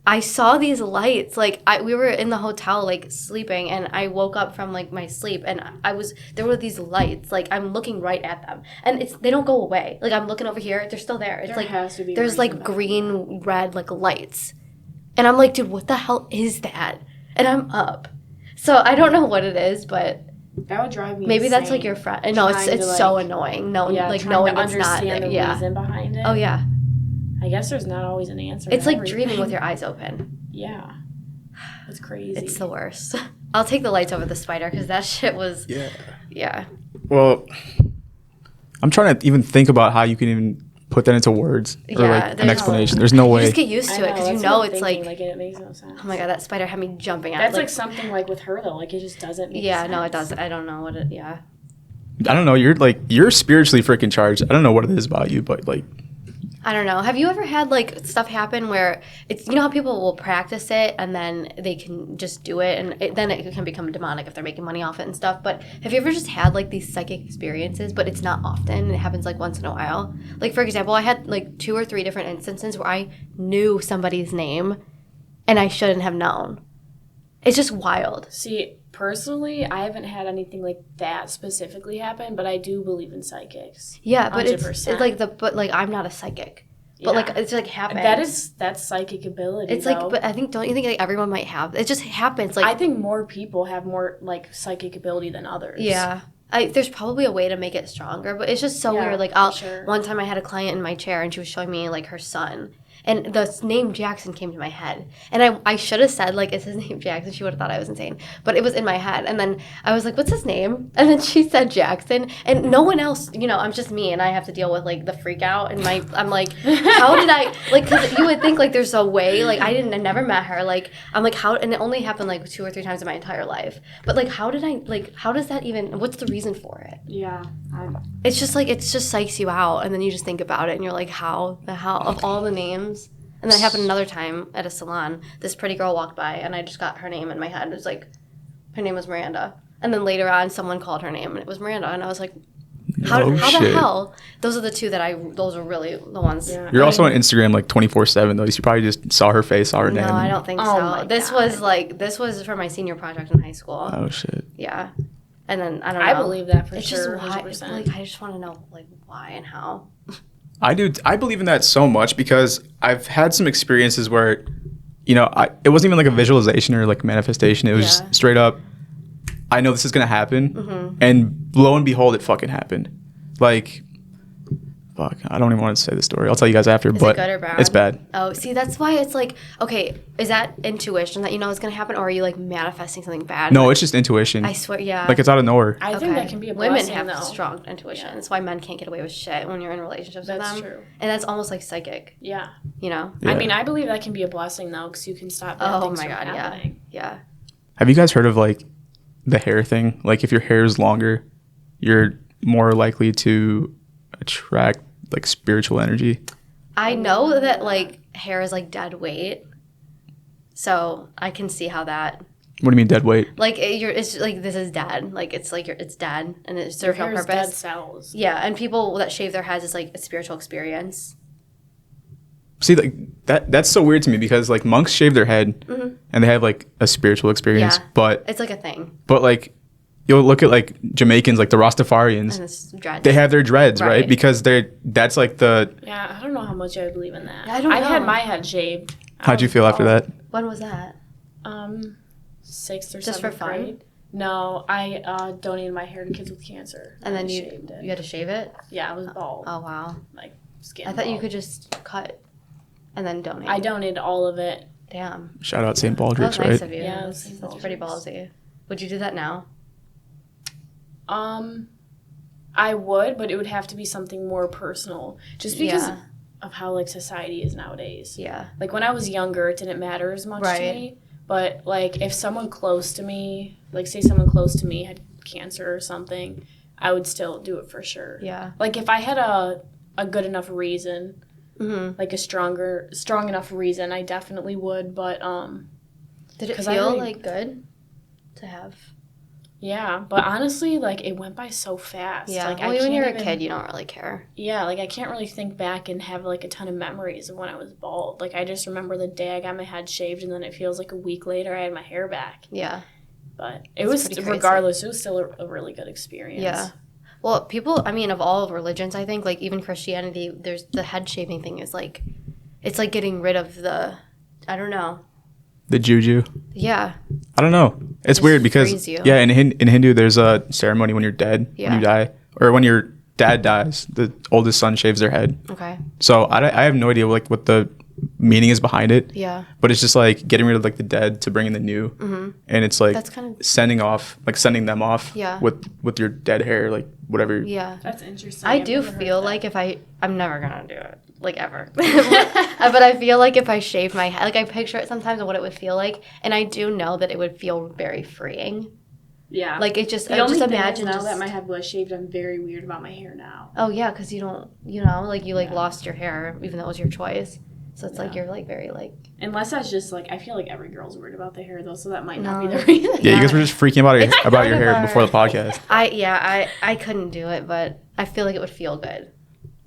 I saw these lights. Like we were in the hotel, like sleeping, and I woke up from like my sleep, and there were these lights. Like I'm looking right at them, and they don't go away. Like I'm looking over here, they're still there. It's There like has to be a there's reason like behind green, red, like lights, and I'm like, dude, what the hell is that? And I'm up, so I don't know what it is, but That would drive me maybe that's insane. like your friend. No, it's Trying to, so annoying. No, Yeah, like trying knowing to it's not. understand the Yeah. reason behind it. Oh yeah. I guess there's not always an answer. It's to like everything. dreaming with your eyes open. Yeah. It's crazy. It's the worst. I'll take the lights over the spider because that shit was. Yeah. Well, I'm trying to even think about how you can even put that into words or Yeah, like an there's explanation. There's no You way. just get used I to it because you that's know what I'm it's thinking, like, it makes no sense. oh my god, that spider had me jumping out. That's like something like with her though. Like it just doesn't make Yeah, sense. no, it doesn't. I don't know what it. Yeah. I don't know. You're spiritually freaking charged. I don't know what it is about you, but like, I don't know. Have you ever had like stuff happen where it's, you know how people will practice it and then they can just do it and then it can become demonic if they're making money off it and stuff. But have you ever just had like these psychic experiences, but it's not often. It happens like once in a while. Like for example, I had like 2 or 3 different instances where I knew somebody's name and I shouldn't have known. It's just wild. See, personally, I haven't had anything like that specifically happen, but I do believe in psychics. Yeah, but it's 100%. like but like I'm not a psychic. But Yeah. like it's like happens. That's psychic ability. It's like, but I think, don't you think like everyone might have? It just happens. Like I think more people have more like psychic ability than others. yeah, there's probably a way to make it stronger, but it's just so Yeah, weird. Like for sure. one time I had a client in my chair and she was showing me like her son. And the name Jackson came to my head. And I should have said, like, is his name Jackson? She would have thought I was insane. But it was in my head. And then I was like, what's his name? And then she said Jackson. And no one else, you know, I'm just me. And I have to deal with, like, the freak out. And I'm like, how did I, like, because you would think, like, there's a way. Like, I never met her. Like, I'm like, how, and it only happened, like, 2 or 3 times in my entire life. But, like, how does that even, what's the reason for it? Yeah. It's just like, it just psychs you out, and then you just think about it, and you're like, how the hell, of all the names? And then it happened another time at a salon. This pretty girl walked by, and I just got her name in my head. It was like, her name was Miranda. And then later on, someone called her name, and it was Miranda, and I was like, how the shit. hell? Those are the 2 those are really the ones. Yeah. You're also on Instagram like 24/7 though. You probably just saw her face, saw her name. No, I don't think Oh so. my This God. was for my senior project in high school. Oh shit. Yeah. And then, I don't know. I believe that for it's sure. just why, 100%. like, I just want to know, like, why and how. I do. I believe in that so much because I've had some experiences where, you know, it wasn't even like a visualization or like manifestation. It was Yeah. just straight up, I know this is going to happen. And lo and behold, it fucking happened. Like, fuck, I don't even want to say the story. I'll tell you guys after, Is but it good or bad? it's bad. Oh, see, that's why it's like, okay, is that intuition that you know is going to happen, or are you like manifesting something bad? No, it's just intuition. I swear, yeah. Like it's out of nowhere. I think that can be a Women blessing, have though. strong intuition. Yeah. That's why men can't get away with shit when you're in relationships with That's them. true. And that's almost like psychic, Yeah. you know? Yeah. I mean, I believe that can be a blessing though, because you can stop bad Oh things my from god, happening. yeah. Have you guys heard of like the hair thing? Like if your hair is longer, you're more likely to attract like spiritual energy. I know that like hair is like dead weight, so I can see how that. What do you mean dead weight? Like it's like this is dead. Like it's like it's dead and it serves no Hair's purpose. dead cells. Yeah, and people that shave their heads is like a spiritual experience. See, like that's so weird to me because like monks shave their head and they have like a spiritual experience, Yeah. but It's like a thing, like you'll look at like Jamaicans, like the Rastafarians, and it's dread. they have their dreads, right? Right. Because that's like the. Yeah, I don't know how much I believe in that. I don't I've had know. my head shaved. How'd you feel after that? When was that? 6th or 7th Just for fun? grade. No, I donated my hair to kids with cancer. And then I you shaved it. had to shave it? Yeah, I was bald. Oh wow! Like skin. I thought you bald. could just cut and then donate. I donated all of it. Damn, Shout out St. that was Baldrick's, nice right? of you. Yeah, that's, St. that's pretty Baldrick's. ballsy. Would you do that now? I would, but it would have to be something more personal, just because Yeah. of how like society is nowadays. Yeah. Like when I was younger, it didn't matter as much Right. to me. But like if someone close to me, like say someone close to me had cancer or something, I would still do it for sure. Yeah. Like if I had a good enough reason, Mm-hmm. like a strong enough reason, I definitely would. But Did it 'cause I feel really- like good to have? yeah, but honestly, like it went by so fast. Yeah. Like Well, I when can't you're even, a kid, you don't really care. Yeah, like I can't really think back and have like a ton of memories of when I was bald. Like I just remember the day I got my head shaved, and then it feels like a week later I had my hair back. Yeah. But it That's was pretty crazy. Regardless, it was still a really good experience. Yeah. Well, people, I mean, of all religions, I think, like, even Christianity, there's the head shaving thing is, like, it's like getting rid of the, I don't know. The juju. Yeah. I don't know. It's Just weird because frees you. in Hindu there's a ceremony when you're dead, Yeah. when you die, or when your dad dies, the oldest son shaves their head. Okay. So I have no idea like what the meaning is behind it. Yeah. But it's just like getting rid of like the dead to bring in the new, and it's like That's kind of- sending them off. Yeah. With your dead hair, like whatever. Yeah. That's interesting. I I've do never heard feel of that. like if I'm never going to do it, like, ever. But I feel like if I shaved my head, like, I picture it sometimes of what it would feel like, and I do know that it would feel very freeing. Yeah. Like, it just, the I only just thing imagine is now just, that my head was shaved, I'm very weird about my hair now. oh, yeah, because you don't, like, you, like, lost your hair, even though it was your choice. So it's like you're, like, very, like... Unless that's just like, I feel like every girl's weird about their hair though, so that might not No. be the reason. Yeah, you guys were just freaking about It's about your kind hair of before the podcast. I couldn't do it, but I feel like it would feel good.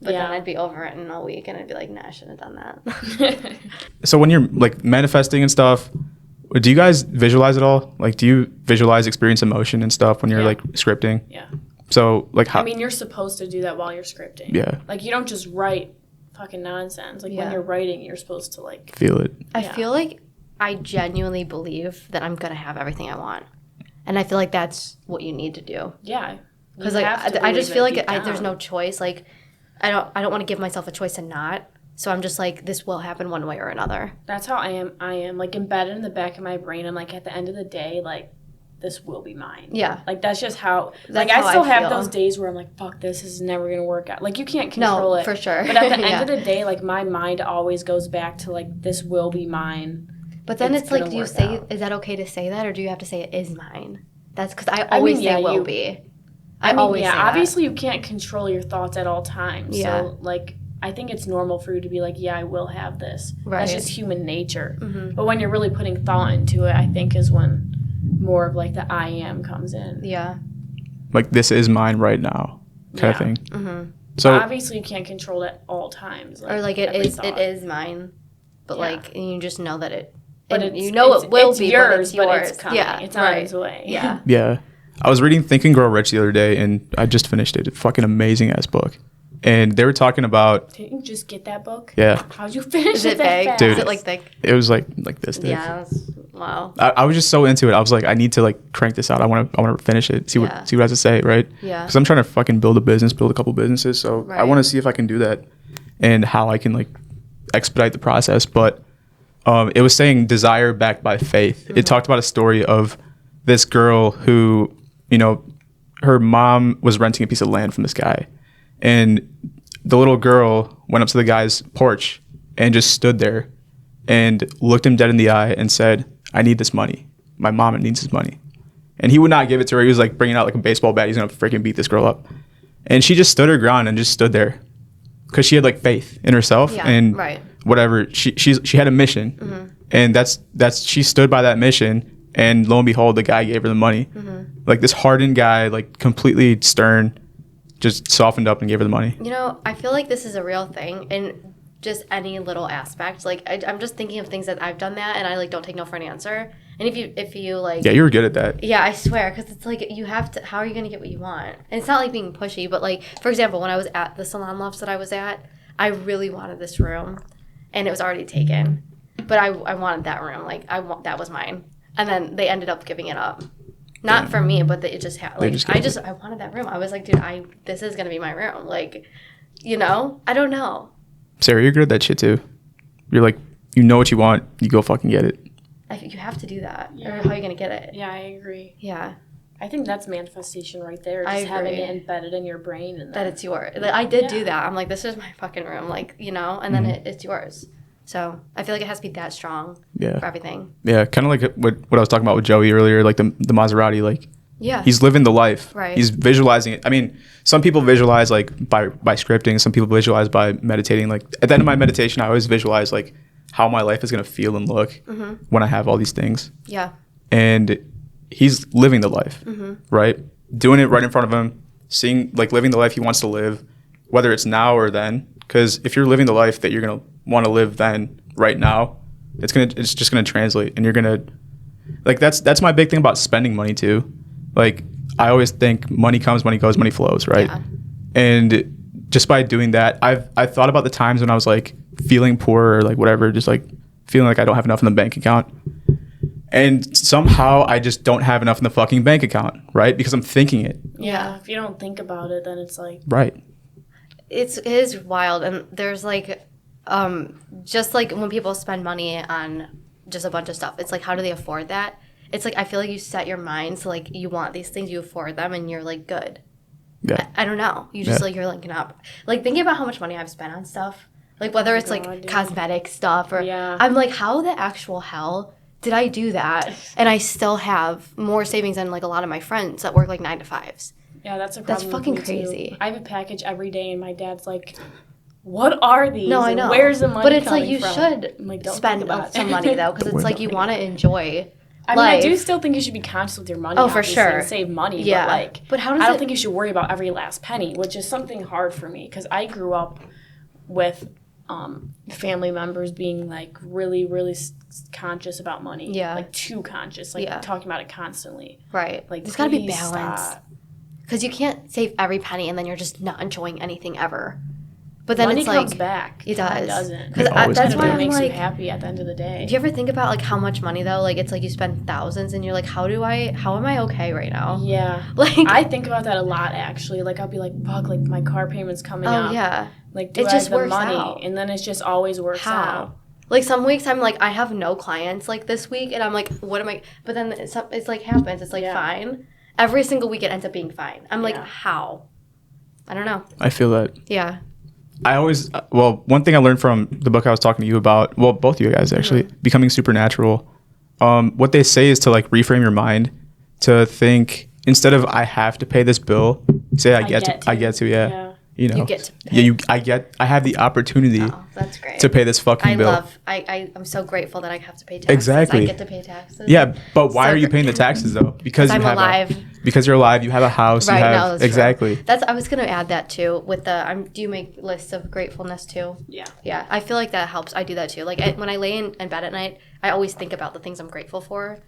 But Yeah. then I'd be over it in a week, and I'd be like, nah, I shouldn't have done that. So when you're like manifesting and stuff, do you guys visualize it all? Like, do you visualize experience emotion and stuff when you're Yeah. like scripting? Yeah. So like how? I mean, you're supposed to do that while you're scripting. Yeah. Like, you don't just write fucking nonsense. Like, Yeah. when you're writing, you're supposed to, like... Feel it. I Yeah. feel like I genuinely believe that I'm going to have everything I want. And I feel like that's what you need to do. Yeah. Because You like, have to I just believe feel it like deep there's down. no choice. Like, I don't want to give myself a choice to not. So I'm just like, this will happen one way or another. That's how I am, like, embedded in the back of my brain. I'm like, at the end of the day, like, this will be mine. Yeah. Like, that's just how... That's like, I how still I have feel. those days where I'm like, fuck, this is never going to work out. Like, you can't control No, it. for sure. But at the Yeah. end of the day, like, my mind always goes back to, like, this will be mine. But then it's like, gonna do you work say, out. is that okay to say that? Or do you have to say it is mine? That's because I always mean, say yeah, will you- be. I mean, always yeah, say that. obviously you can't control your thoughts at all times. Yeah. So, like, I think it's normal for you to be like, yeah, I will have this. Right. That's just human nature. Mhm. But when you're really putting thought into it, I think is when more of, like, the I am comes in. Yeah. Like this is mine right now, kind of Yeah. thing. Mm-hmm. So Obviously you can't control it at all times. Or like it every is thought. mine. But Yeah. like, and you just know that it, But and it's, you know it will it's be, yours, but it's yours. coming. Yeah. It's on right. its way. Yeah. yeah, I was reading Think and Grow Rich the other day, and I just finished it. Fucking amazing ass book. And they were talking about Didn't you just get that book? yeah, How'd you finish Is it that big? fast? Dude, Is it like thick? it was like this thick. Yeah. That's, wow. I was just so into it. I was like, I need to like crank this out. I want to finish it. See Yeah. what it has to say, right? Yeah. Because I'm trying to fucking build a couple businesses. So I Right. want to see if I can do that, and how I can like expedite the process. But it was saying desire backed by faith. Mm-hmm. It talked about a story of this girl who, her mom was renting a piece of land from this guy, and the little girl went up to the guy's porch and just stood there and looked him dead in the eye and said, I need this money. My mom needs this money. And he would not give it to her. He was like bringing out like a baseball bat. He's going to freaking beat this girl up. And she just stood her ground and just stood there because she had like faith in herself Yeah, and right. whatever. She had a mission. Mm-hmm. And that's she stood by that mission. And lo and behold, the guy gave her the money. Mm-hmm. Like this hardened guy, like completely stern, just softened up and gave her the money. I feel like this is a real thing in just any little aspect. Like, I'm just thinking of things that I've done that, and I, like, don't take no for an answer. And if you like... Yeah, you were good at that. Yeah, I swear, because it's like, you have to... How are you going to get what you want? And it's not, like, being pushy, but, like, for example, when I was at the salon lofts that I was at, I really wanted this room, and it was already taken. But I wanted that room. Like, that was mine. And then they ended up giving it up. Not for me, but it just like I wanted that room. I was like, dude, this is gonna be my room. Like, I don't know. Sarah, you're good at that shit too. You're like, you know what you want, you go fucking get it. You have to do that. Yeah. Or how are you gonna get it? Yeah, I agree. Yeah, I think that's manifestation right there. I Just having agree. it embedded in your brain. And that it's yours. Like, I did do Yeah. that. I'm like, this is my fucking room. Like, and then it's yours. So I feel like it has to be that strong Yeah. for everything. Yeah, kind of like what I was talking about with Joey earlier, like the Maserati. Like Yeah. He's living the life. Right. He's visualizing it. I mean, some people visualize like by scripting. Some people visualize by meditating. Like at the end of my meditation, I always visualize like how my life is going to feel and look when I have all these things. Yeah. And he's living the life, right? Doing it right in front of him, seeing, like, living the life he wants to live, whether it's now or then. Because if you're living the life that you're going to want to live then, right now, it's just going to translate. And you're going to, like, that's my big thing about spending money, too. Like, I always think money comes, money goes, money flows, right? Yeah. And just by doing that, I've thought about the times when I was, like, feeling poor or, like, whatever, just, like, feeling like I don't have enough in the bank account. And somehow I just don't have enough in the fucking bank account, right? Because I'm thinking it. Yeah. If you don't think about it, then it's like. Right. It is wild. And there's like, just like when people spend money on just a bunch of stuff, it's like, how do they afford that? It's like, I feel like you set your mind to like, you want these things, you afford them, and you're like, good. Yeah. I don't know. You just like, you're linking up. Like, thinking about how much money I've spent on stuff, like whether it's God, like dude. cosmetic stuff or, Yeah. I'm like, how the actual hell did I do that? And I still have more savings than like a lot of my friends that work like 9 to 5s. Yeah, that's a That's problem. fucking with me, too. crazy. I have a package every day, and my dad's like, "What are these? No, I and know. Where's the money But it's coming like you from?" should I'm like, "Don't spend think about it." some money though, because it's like you want to enjoy. I mean, I do life. still think you should be conscious with your money. Oh, for obviously, sure. and save money. Yeah. But like, But how does I don't it- think you should worry about every last penny, which is something hard for me because I grew up with family members being like really, really conscious about money. Yeah. Like too conscious, like Yeah. talking about it constantly. Right. Like There's got to be please balance. stop. Because you can't save every penny and then you're just not enjoying anything ever. But then Money it's comes like, back. it Time does. doesn't. Because It always that's comes why back. I'm makes you like, happy at the end of the day. do you ever think about like how much money though? Like it's like you spend thousands and you're like, how am I okay right now? Yeah. Like, I think about that a lot actually. Like I'll be like, fuck, like my car payment's coming up. oh yeah. Like do It I just have the works money? out. And then it just always works How? out. Like some weeks I'm like, I have no clients like this week and I'm like, what am I? But then it's like happens. It's like Yeah. fine. Every single week it ends up being fine. I'm like, Yeah. how? I don't know. I feel that. Yeah. I always, well, one thing I learned from the book I was talking to you about, well, both of you guys actually, Becoming Supernatural, what they say is to like reframe your mind to think, instead of I have to pay this bill, say I get to, yeah. Yeah. You know, You get to pay. yeah, I have the opportunity Oh, that's great. to pay this fucking bill. I'm so grateful that I have to pay taxes. Exactly. I get to pay taxes. Yeah, but why So are you great. paying the taxes though? Because I'm you have alive. because you're alive. You have a house. Right, you have no, that's true. exactly. That's I was gonna add that too with the do you make lists of gratefulness too? Yeah. Yeah, I feel like that helps. I do that too. Like when I lay in bed at night, I always think about the things I'm grateful for,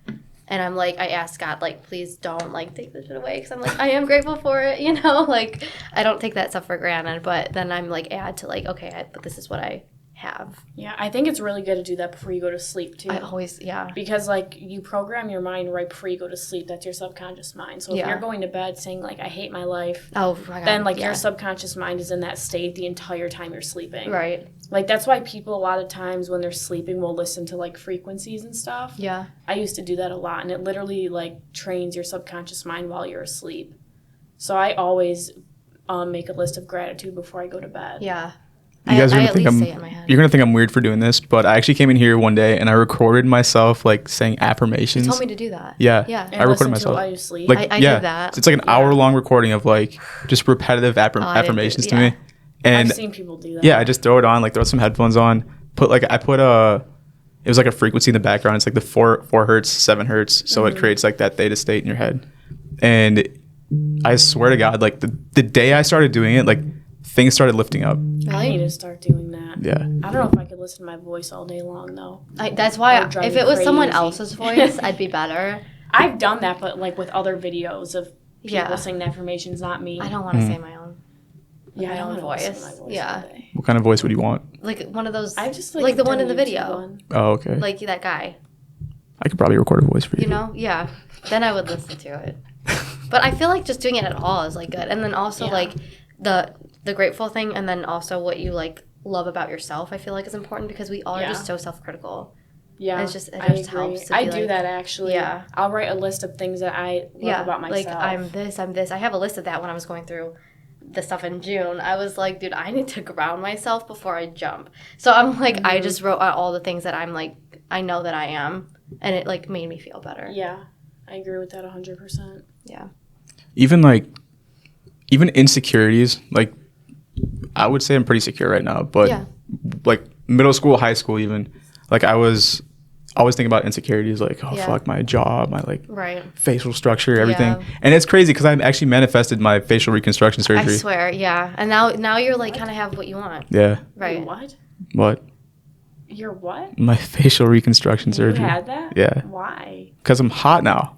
and I'm like, I ask God, like, please don't like take this shit away, because I'm like, I am grateful for it, you know. Like I don't take that stuff for granted, but then I'm like add to like, okay, but this is what I have. Yeah, I think it's really good to do that before you go to sleep too. I always Because like you program your mind right before you go to sleep. That's your subconscious mind. So if Yeah. you're going to bed saying like I hate my life, Oh my God. then like yeah. your subconscious mind is in that state the entire time you're sleeping. right. Like that's why people a lot of times when they're sleeping will listen to like frequencies and stuff. Yeah. I used to do that a lot, and it literally like trains your subconscious mind while you're asleep. So I always make a list of gratitude before I go to bed. Yeah. You guys are I gonna at think least I'm. say it in my head. You're gonna think I'm weird for doing this, but I actually came in here one day and I recorded myself like saying affirmations. You told me to do that. Yeah. Yeah. And I recorded listen to it myself. while you sleep. Like I yeah, did that. It's like an hour-long recording of like just repetitive I didn't do- affirmations to yeah. me, and I've seen people do that. yeah, I just throw it on, like throw some headphones on, it was like a frequency in the background. It's like the 4 hertz, 7 hertz, so it creates like that theta state in your head, and I swear to God, like the day I started doing it, like things started lifting up. I need to start doing that. Yeah. I don't know if I could listen to my voice all day long though. That's why That would drive if me it was someone crazy. else's voice, I'd be better. I've done that, but like with other videos of people Yeah. saying affirmations, not me. I don't want to say my own. Yeah, my I don't own wanna listen to voice. my voice Yeah. all day. What kind of voice would you want? Like one of those. I just like the one done in the YouTube video. one. Oh, okay. Like that guy. I could probably record a voice for you. You know? Yeah. Then I would listen to it. But I feel like just doing it at all is like good. And then also Yeah. like the grateful thing, and then also what you like love about yourself, I feel like is important, because we all are Yeah. just so self-critical. Yeah, It just I agree. helps to I be do like- that actually. Yeah. I'll write a list of things that I love about myself. Like I'm this. I have a list of that when I was going through the stuff in June. I was like, dude, I need to ground myself before I jump. So I'm like, I just wrote out all the things that I'm like, I know that I am, and it like made me feel better. Yeah, I agree with that 100%. Yeah. Even insecurities, like I would say I'm pretty secure right now, but Yeah. like middle school, high school, even like I was always thinking about insecurities, like Yeah. fuck my job, my like Right. facial structure, everything. Yeah. And it's crazy because I actually manifested my facial reconstruction I surgery. swear, yeah. And now you're like kind of have what you want. Yeah. Right. What? What? You're what? My facial reconstruction surgery. You had that? Yeah. Why? Because I'm hot now.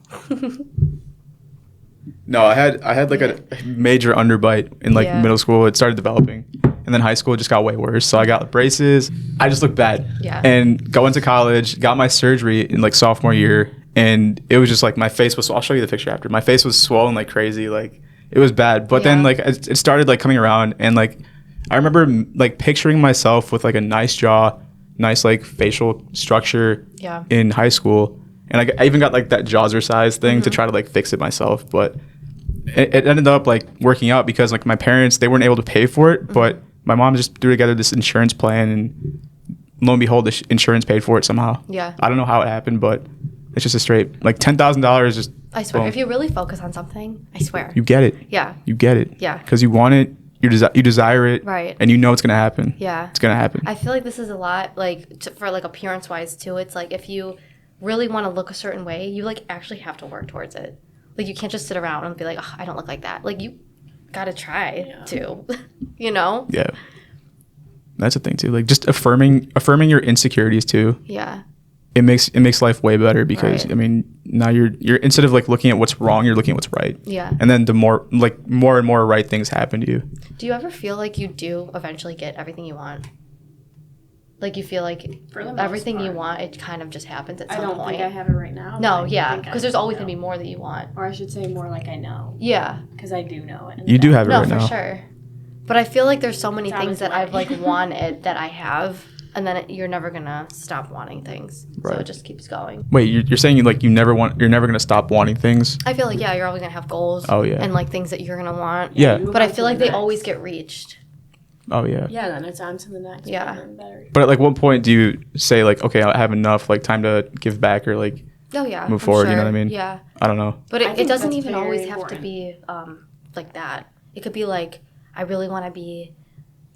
No, I had like a major underbite in like Yeah. middle school. It started developing, and then high school it just got way worse. So I got braces. I just looked bad. Yeah. And going to college, got my surgery in like sophomore year, and it was just like my face was. I'll show you the picture after. My face was swollen like crazy. Like it was bad. But then Yeah. like it started like coming around, and like I remember like picturing myself with like a nice jaw, nice like facial structure. Yeah. In high school. And I even got like that Jazzercise thing to try to like fix it myself, but it ended up like working out because like my parents, they weren't able to pay for it, but my mom just threw together this insurance plan, and lo and behold, the insurance paid for it somehow. Yeah. I don't know how it happened, but it's just a straight like $10,000. Just I swear, boom. if you really focus on something, I swear. You get it. Yeah. You get it. Yeah. Because you want it, you desire it, Right. and you know it's gonna happen. Yeah. It's gonna happen. I feel like this is a lot like for like appearance wise too. It's like if you really want to look a certain way, you like actually have to work towards it. Like you can't just sit around and be like, oh, I don't look like that. Like you gotta try to, you know? Yeah. That's a thing too. Like just affirming your insecurities too. Yeah. It makes life way better because Right. I mean now you're instead of like looking at what's wrong, you're looking at what's right. Yeah. And then the more and more right things happen to you. Do you ever feel like you do eventually get everything you want? Like you feel like For the most everything you part. want, it kind of just happens at I some don't point. think I have it right now. but No, I yeah, think I because there's always know. gonna be more that you want. Or I should say more like I know, Yeah. because I do know it. You do have it No, right for now. sure. But I feel like there's so many It's on things its that I've way. like wanted that I have, and then you're never gonna stop wanting things. So Right. it just keeps going. Wait, you're saying you're never gonna stop wanting things? I feel like you're always gonna have goals. Oh, yeah. And like things that you're gonna want. Yeah. you But I move on feel to like the they next. always get reached. Oh yeah. Yeah, then it's on to the next. Yeah. better and better. But at like what point do you say like, okay, I have enough, like time to give back or like Oh yeah. move I'm forward, you know sure. what I mean? Yeah. I don't know. But I it think doesn't that's even very always have to important. be like that. It could be like I really want to be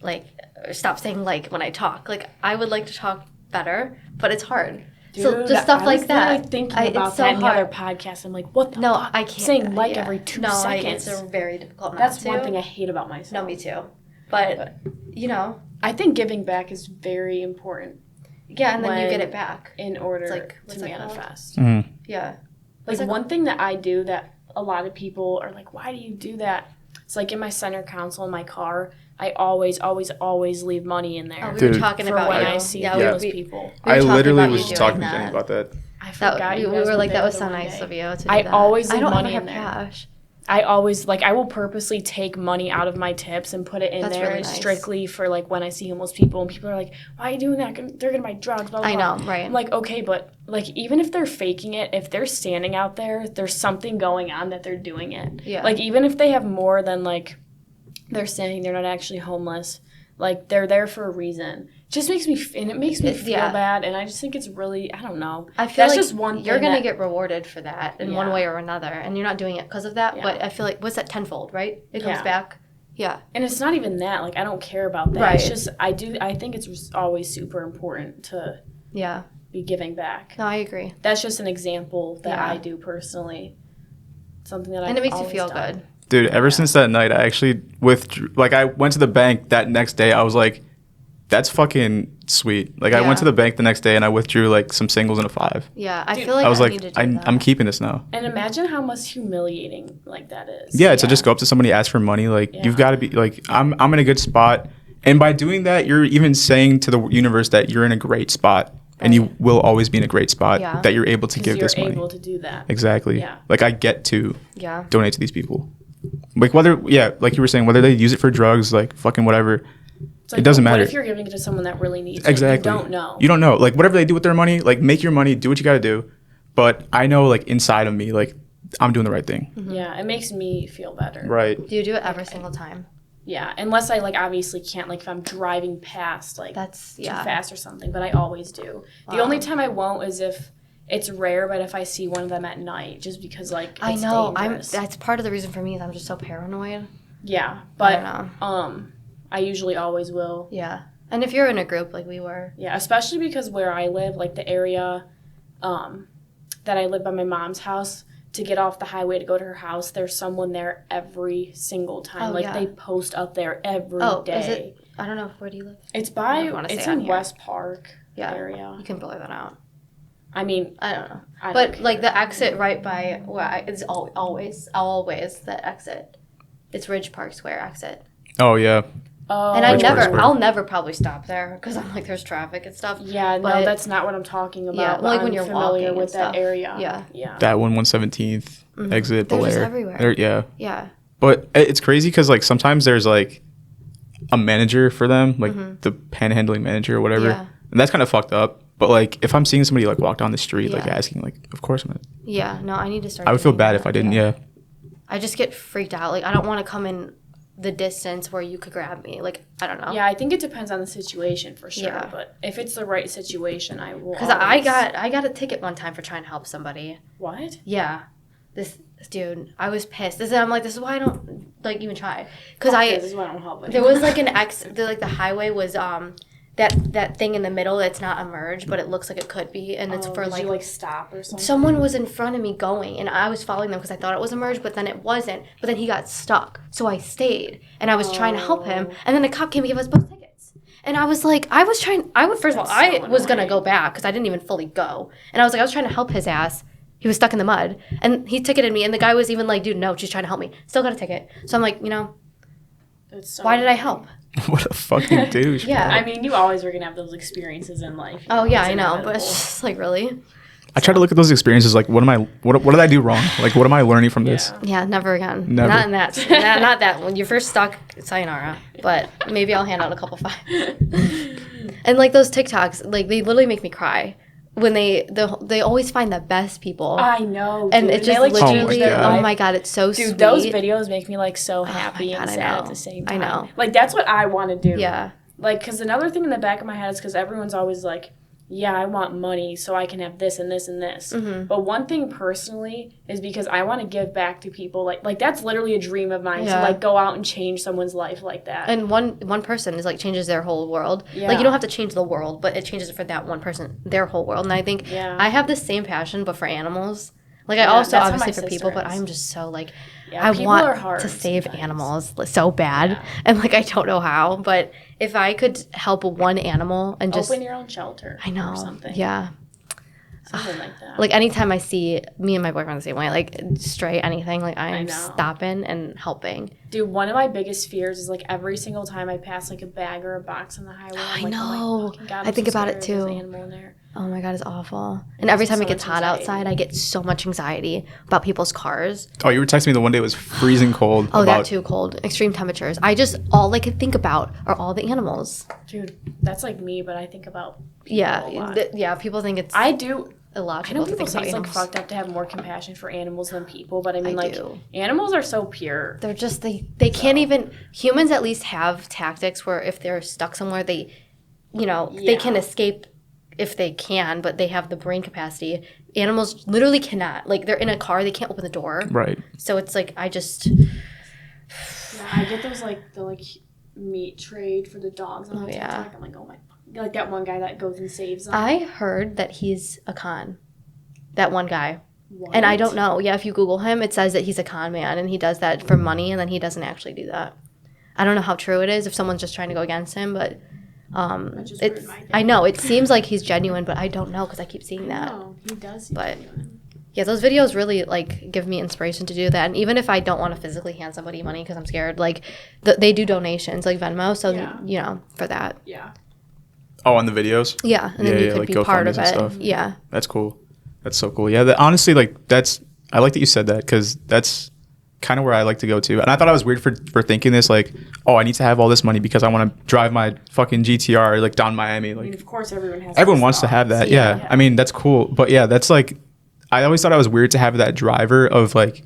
like stop saying like when I talk. Like I would like to talk better, but it's hard. So Dude, just stuff I like was literally that. thinking it's about so that in the other hard. podcast. I'm like, what the No, fuck? I can't. Saying like yeah. every 2 no, seconds. it's a very difficult. Not That's to. one thing I hate about myself. No, me too. But you know, I think giving back is very important yeah, and then you When- get it back. in order like- to what's that called? manifest. Mhm. Yeah. Like that one thing that I do that a lot of people are like, why do you do that? It's like in my center console in my car, I always leave money in there. Oh, we Dude. were talking for about when you. I see yeah, those we, people. we were I talking literally about you was doing talking to that. Jenny about that. I forgot That, you we guys were like, there that was the so one nice day. of you to do I that. always I leave don't money ever in have there. cash. I always I will purposely take money out of my tips and put it in That's there really nice. strictly for like when I see homeless people and people are like, why are you doing that? They're gonna buy drugs. Blah, blah, I blah. know, right? I'm like, okay, but like even if they're faking it, if they're standing out there, there's something going on that they're doing it. Yeah. Like even if they have more than like they're saying they're not actually homeless, like they're there for a reason. It just makes me and it makes me feel Yeah. bad, and I just think it's really I don't know. I feel That's like just one you're thing gonna that- get rewarded for that in one Yeah. way or another, and you're not doing it because of that. Yeah. But I feel like what's that tenfold, right? It comes Yeah. back. Yeah, And it's not even that. Like I don't care about that. Right. It's just I think it's just always super important to yeah. be giving back. No, I agree, That's just an example that Yeah. I do personally. Something that and I've it makes you always feel done. good. Dude, ever since that night, I actually withdrew. Like, I went to the bank that next day. I was like, that's fucking sweet. Like, I Yeah. went to the bank the next day and I withdrew like some singles and a 5. Yeah, I Dude, feel like I was need like, to do that. I'm keeping this now. And imagine how much humiliating like that is. Yeah, to just go up to somebody, ask for money. Like, Yeah. you've got to be like, I'm in a good spot. And by doing that, you're even saying to the universe that you're in a great spot and you will always be in a great spot, Yeah. that you're able to 'Cause give you're this money. able to do that. Exactly. Yeah. Like, I get to Yeah, donate to these people. Like, whether, yeah, like you were saying, whether they use it for drugs, like fucking whatever. It's like, It doesn't what matter. if you're giving it to someone that really needs Exactly. it? You don't know. You don't know. Like, whatever they do with their money, like, make your money, do what you got to do. But I know, like, inside of me, like, I'm doing the right thing. Yeah, it makes me feel better. Right. do you do it every single time? Yeah, unless I like obviously can't, like if I'm driving past like That's too yeah. fast or something, but I always do. The Wow. only time I won't is if it's rare, but if I see one of them at night, just because like I it's know. dangerous. That's part of the reason for me is I'm just so paranoid. Yeah, I but don't know. I usually always will. Yeah. And if you're in a group like we were. Yeah, especially because where I live, like the area that I live by my mom's house, to get off the highway to go to her house, there's someone there every single time. Oh, like yeah. they post up there every day. Is it? I don't know. Where do you live? It's I don't wanna it's say on in here. West Park Yeah. area. You can blur that out. I mean, I don't know. I don't But like care. the exit right by it's always the exit. It's Ridge Park Square exit. Oh yeah. oh, And Ridge Park Square. I'll never probably stop there because I'm like there's traffic and stuff. yeah, but- no, that's not what I'm talking about. Yeah, but like when I'm you're familiar walking with and that stuff. area. Yeah. Yeah. That 117th exit. They're just Belair. everywhere. Yeah. Yeah. But it's crazy because like sometimes there's like a manager for them, like the panhandling manager or whatever, Yeah. and that's kind of fucked up. But like if I'm seeing somebody like walk down the street, like Yeah. asking, like of course I'm gonna. Yeah. No, I need to start. I would feel doing bad that. if I didn't. Yeah. I just get freaked out. Like I don't want to come in the distance where you could grab me. Like I don't know. Yeah, I think it depends on the situation for sure. Yeah. But if it's the right situation, I will. Because I got a ticket one time for trying to help somebody. What? Yeah. This dude, I was pissed. I'm like, this is why I don't like even try. Because This is why I don't help there was like an the highway was that thing in the middle that's not a merge, but it looks like it could be, and it's for did like you, like stop or something. someone was in front of me going, and I was following them because I thought it was a merge, but then it wasn't. But then he got stuck, so I stayed, and I was trying to help him, and then the cop came and gave us both tickets. And I was like, first of all, That's I so was gonna annoying. go back because I didn't even fully go, and I was trying to help his ass. He was stuck in the mud, and he ticketed me, and the guy was even like, dude, no, she's trying to help me. Still got a ticket. So I'm like, That's so why did I help? What a fucking douche. Yeah. I mean, you always are gonna have those experiences in life. Oh yeah, it's I know, but inevitable. it's just like really. I try to look at those experiences like, what did I do wrong? Like, what am I learning from this? Yeah, never again. Never. Not in that. not that. When you're first stuck, sayonara. But maybe I'll hand out a couple five. And like those TikToks, like they literally make me cry when they always find the best people. I know, and dude. it just They, like, literally, change their oh life. my god, it's so Dude, sweet. those videos make me like so happy God, and I sad know. at the same I time. know. Like that's what I want to do. Yeah. Like, because another thing in the back of my head is because everyone's always like, yeah, I want money so I can have this and this and this. Mm-hmm. But one thing personally is because I want to give back to people. Like that's literally a dream of mine to Yeah. like go out and change someone's life like that. And one person is like changes their whole world. Yeah. Like you don't have to change the world, but it changes it for that one person, their whole world. And I think Yeah. I have the same passion, but for animals. Like I Yeah, also that's how obviously my for people, sister but is. I'm just so like Yeah, I people are want hard to save sometimes. animals so bad, Yeah. and like I don't know how. But if I could help one animal and just Open your own shelter. I know, Or something. yeah. Something like that. Like anytime I see me and my boyfriend the same way, like stray anything, like I'm know. stopping and helping. Dude, one of my biggest fears is like every single time I pass like a bag or a box on the highway. I'm I like, know. Oh my fucking God, I I'm think so about it scared there's too. an animal in there. Oh my god, it's awful. And every time so it gets much hot anxiety. outside, I get so much anxiety about people's cars. Oh, you were texting me the one day it was freezing cold. Oh, about, that too cold. Extreme temperatures. All I could think about are all the animals. Dude, that's like me, but I think about Yeah, a lot. yeah. People think it's I do. illogical I know to people think say about it's like animals. fucked up to have more compassion for animals than people, but I mean, I like, do. animals are so pure. They're just they can't even. Humans at least have tactics where if they're stuck somewhere, they can Yeah. escape if they can, but they have the brain capacity. Animals literally cannot. Like they're in a car, they can't open the door. Right. So it's like I just. Yeah, I get those like the like meat trade for the dogs on Oh, TikTok. yeah. I'm like, oh my, like that one guy that goes and saves them. I heard that he's a con. That one guy. What? And I don't know. Yeah, if you Google him, it says that he's a con man and he does that for money, and then he doesn't actually do that. I don't know how true it is if someone's just trying to go against him, but just it's. ruined my day. I know it seems like he's genuine, but I don't know because I keep seeing that. No, he does. But- Yeah, those videos really like give me inspiration to do that. And even if I don't want to physically hand somebody money because I'm scared, like they do donations like Venmo, so Yeah. for that. Yeah. Oh, on the videos? Yeah, and then Yeah, you yeah, could like be part of GoFundMes and it. stuff. Yeah. That's cool. That's so cool. Yeah, honestly, like I like that you said that because that's kind of where I like to go to. And I thought I was weird for thinking this, like, oh, I need to have all this money because I want to drive my fucking GTR like down Miami. I mean, Like of course, everyone has. everyone those wants to have thoughts. that. Yeah. Yeah. I mean, that's cool. But yeah, that's like I always thought I was weird to have that driver of like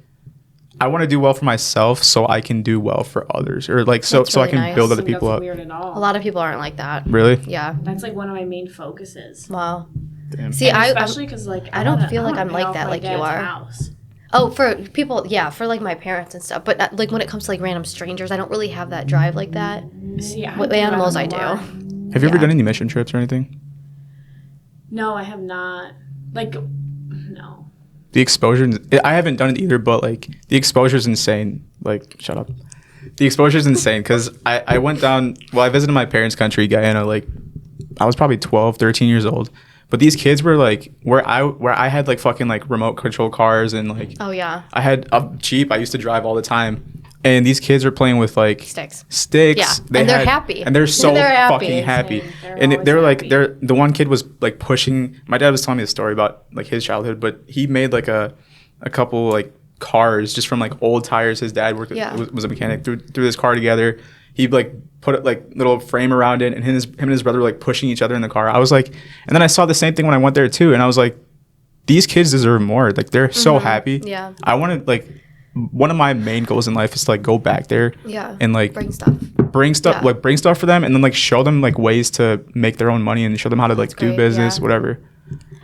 I want to do well for myself so I can do well for others or like so That's so I really can nice. build I other think people that's up. weird at all. A lot of people aren't like that. Really? Yeah. That's like one of my main focuses. Wow. Damn. See, especially because like I don't feel like wanna I'm pay like off that my like you dad's are. house. Oh, for people, yeah, for like my parents and stuff. But like when it comes to like random strangers, I don't really have that drive like that. See, With animals, I do. Have you ever Yeah. done any mission trips or anything? No, I have not. Like, no. The exposure, I haven't done it either, but like the exposure is insane. Like, shut up. The exposure is insane because I went down, well, I visited my parents' country, Guyana, like I was probably 12, 13 years old. But these kids were like, where I had like fucking like remote control cars and like, Oh, yeah. I had a Jeep I used to drive all the time. And these kids are playing with like Sticks. Yeah. And they're happy. And they're so They're happy. fucking happy. Same. They're And always they're like, happy. the one kid was like pushing, my dad was telling me a story about like his childhood, but he made like a couple like cars just from like old tires. His dad Yeah. was a mechanic, threw this car together. He like put it like little frame around it, and him and his brother were like pushing each other in the car. I was like, and then I saw the same thing when I went there too, and I was like, these kids deserve more. Like they're so happy. Yeah. I want to like, one of my main goals in life is to like go back there. Yeah. And like Bring stuff. bring stuff Yeah. like bring stuff for them, and then like show them like ways to make their own money and show them how to like do great, business, yeah. whatever.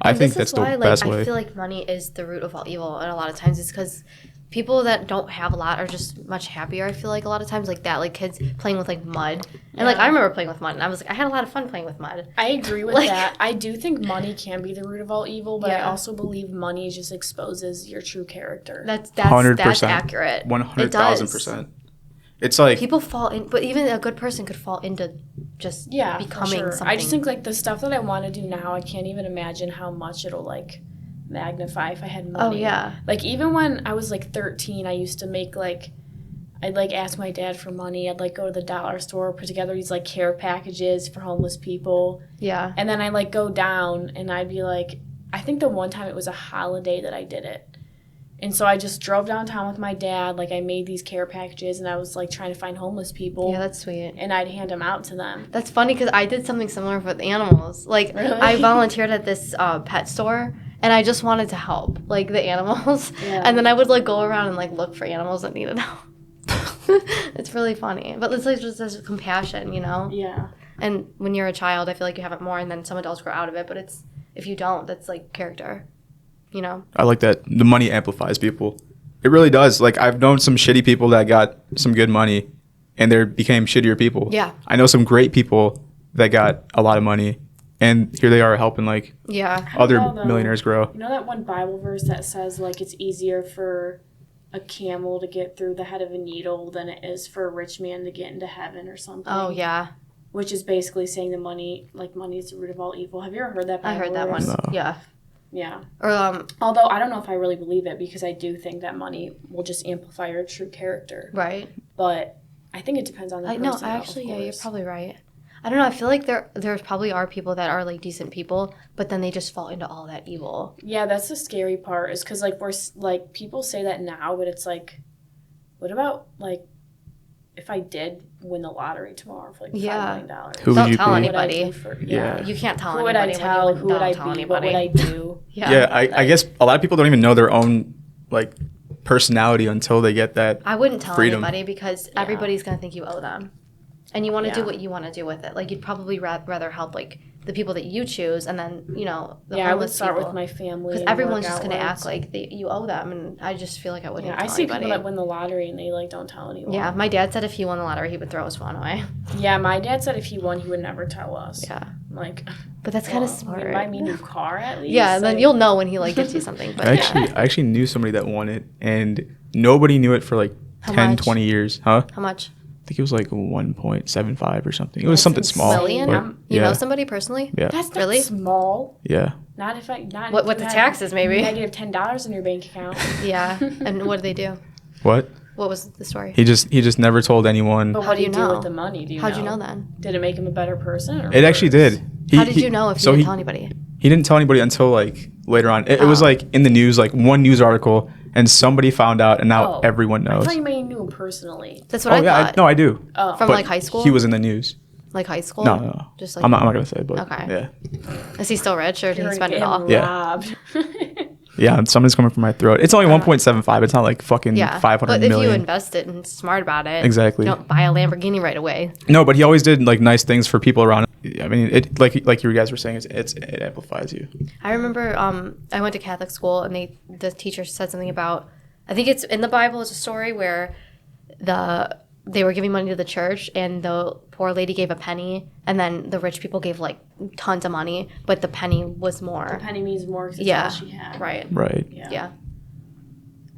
I And think this is that's the why, best like, way. I feel like money is the root of all evil, and a lot of times it's because people that don't have a lot are just much happier. I feel like a lot of times like that, like kids playing with like mud, and like Yeah. I remember playing with mud, and I was like, I had a lot of fun playing with mud. I agree with Like- that. I do think money can be the root of all evil, but I Yeah. also believe money just exposes your true character. That's 100%. accurate. It 100,000%. It's like People fall in, but even a good person could fall into just yeah, becoming for sure. something. I just think like the stuff that I want to do now, I can't even imagine how much it'll like magnify if I had money. Oh, yeah. Like even when I was like 13, I used to make like I'd like ask my dad for money. I'd like go to the dollar store, put together these like care packages for homeless people. yeah. And then I like go down and I'd be like, I think the one time it was a holiday that I did it. And so I just drove downtown with my dad. Like I made these care packages and I was like trying to find homeless people. Yeah, that's sweet. And I'd hand them out to them. That's funny because I did something similar with animals. Like Really? I volunteered at this pet store, and I just wanted to help like the animals. Yeah. And then I would like go around and like look for animals that needed help. It's really funny, but it's like just this compassion, you know. Yeah. And when you're a child, I feel like you have it more, and then some adults grow out of it. But it's if you don't, that's like character, you know. I like that the money amplifies people. It really does. Like I've known some shitty people that got some good money and they became shittier people. Yeah. I know some great people that got a lot of money and here they are helping like Yeah. other know, though. millionaires grow. You know that one Bible verse that says like it's easier for a camel to get through the head of a needle than it is for a rich man to get into heaven or something. Oh yeah, Which is basically saying the money is the root of all evil. Have you ever heard that Bible I heard that one. verse? No. Yeah. Yeah. Or Although I don't know if I really believe it because I do think that money will just amplify your true character. right. But I think it depends on the person. No, though, actually, of yeah, you're course. probably right. I don't know. I feel like there probably are people that are like decent people, but then they just fall into all that evil. Yeah, that's the scary part is because like like people say that now, but it's like, what about like if I did win the lottery tomorrow for like Yeah. $5 million? Who would Don't you tell be? anybody. What would I do for, Yeah. You can't tell Who would I anybody. tell? When you Who would I don't tell be? What would anybody. I do? Yeah, I guess a lot of people don't even know their own like personality until they get that. I wouldn't tell freedom. anybody because everybody's gonna think you owe them, and you want to do Yeah. what you want to do with it. Like you'd probably rather help like the people that you choose, and then the Yeah, I would homeless start people. with my family. Because and everyone's work just gonna outwards. act like you owe them, and I just feel like I wouldn't. Yeah, tell I see anybody. people that win the lottery and they like don't tell anyone. Yeah, my dad said if he won the lottery, he would throw his phone away. Yeah, my dad said if he won, he would never tell us. Yeah, I'm like, but that's kind of well, smart. you buy me a new car at least. Yeah, and then Like, you'll know when he like gets you something. But I actually knew somebody that won it and nobody knew it for like How 10, much? 20 years. Huh? how much? I think it was like 1.75 or something. It was That's something small. Million? but You yeah. know somebody personally? Yeah. That's not Really? small. Yeah. Not if I not What if with you the had taxes maybe? negative $10 in your bank account. Yeah. And what did they do? What? What was the story? He just never told anyone. But How what do do you you do know? with the money? Do you How'd you know then? Did it make him a better person? Or It actually worse? did. How did you know if you so didn't tell anybody? He didn't tell anybody until like later on. It was Oh. like in the news, like one news article, and somebody found out, and now Oh. everyone I knows. thought you may knew him personally. That's what Oh I yeah, thought. no, I do. Oh. From But like high school? He was in the news. Like high school? No. Just like I'm not gonna say, but Okay. yeah. Is he still rich or did he You're spend it getting all? Yeah. robbed. Yeah, somebody's coming from my throat. It's only 1.75. It's not like fucking 500 but if million. you invest it and smart about it, Exactly. you don't buy a Lamborghini right away. No, but he always did like nice things for people around him. I mean, it like you guys were saying, it amplifies you. I remember I went to Catholic school and the teacher said something about, I think it's in the Bible, it's a story where they were giving money to the church and the poor lady gave a penny and then the rich people gave like tons of money, but the penny was more. The penny means more because it's all she had. Right. Right. Yeah.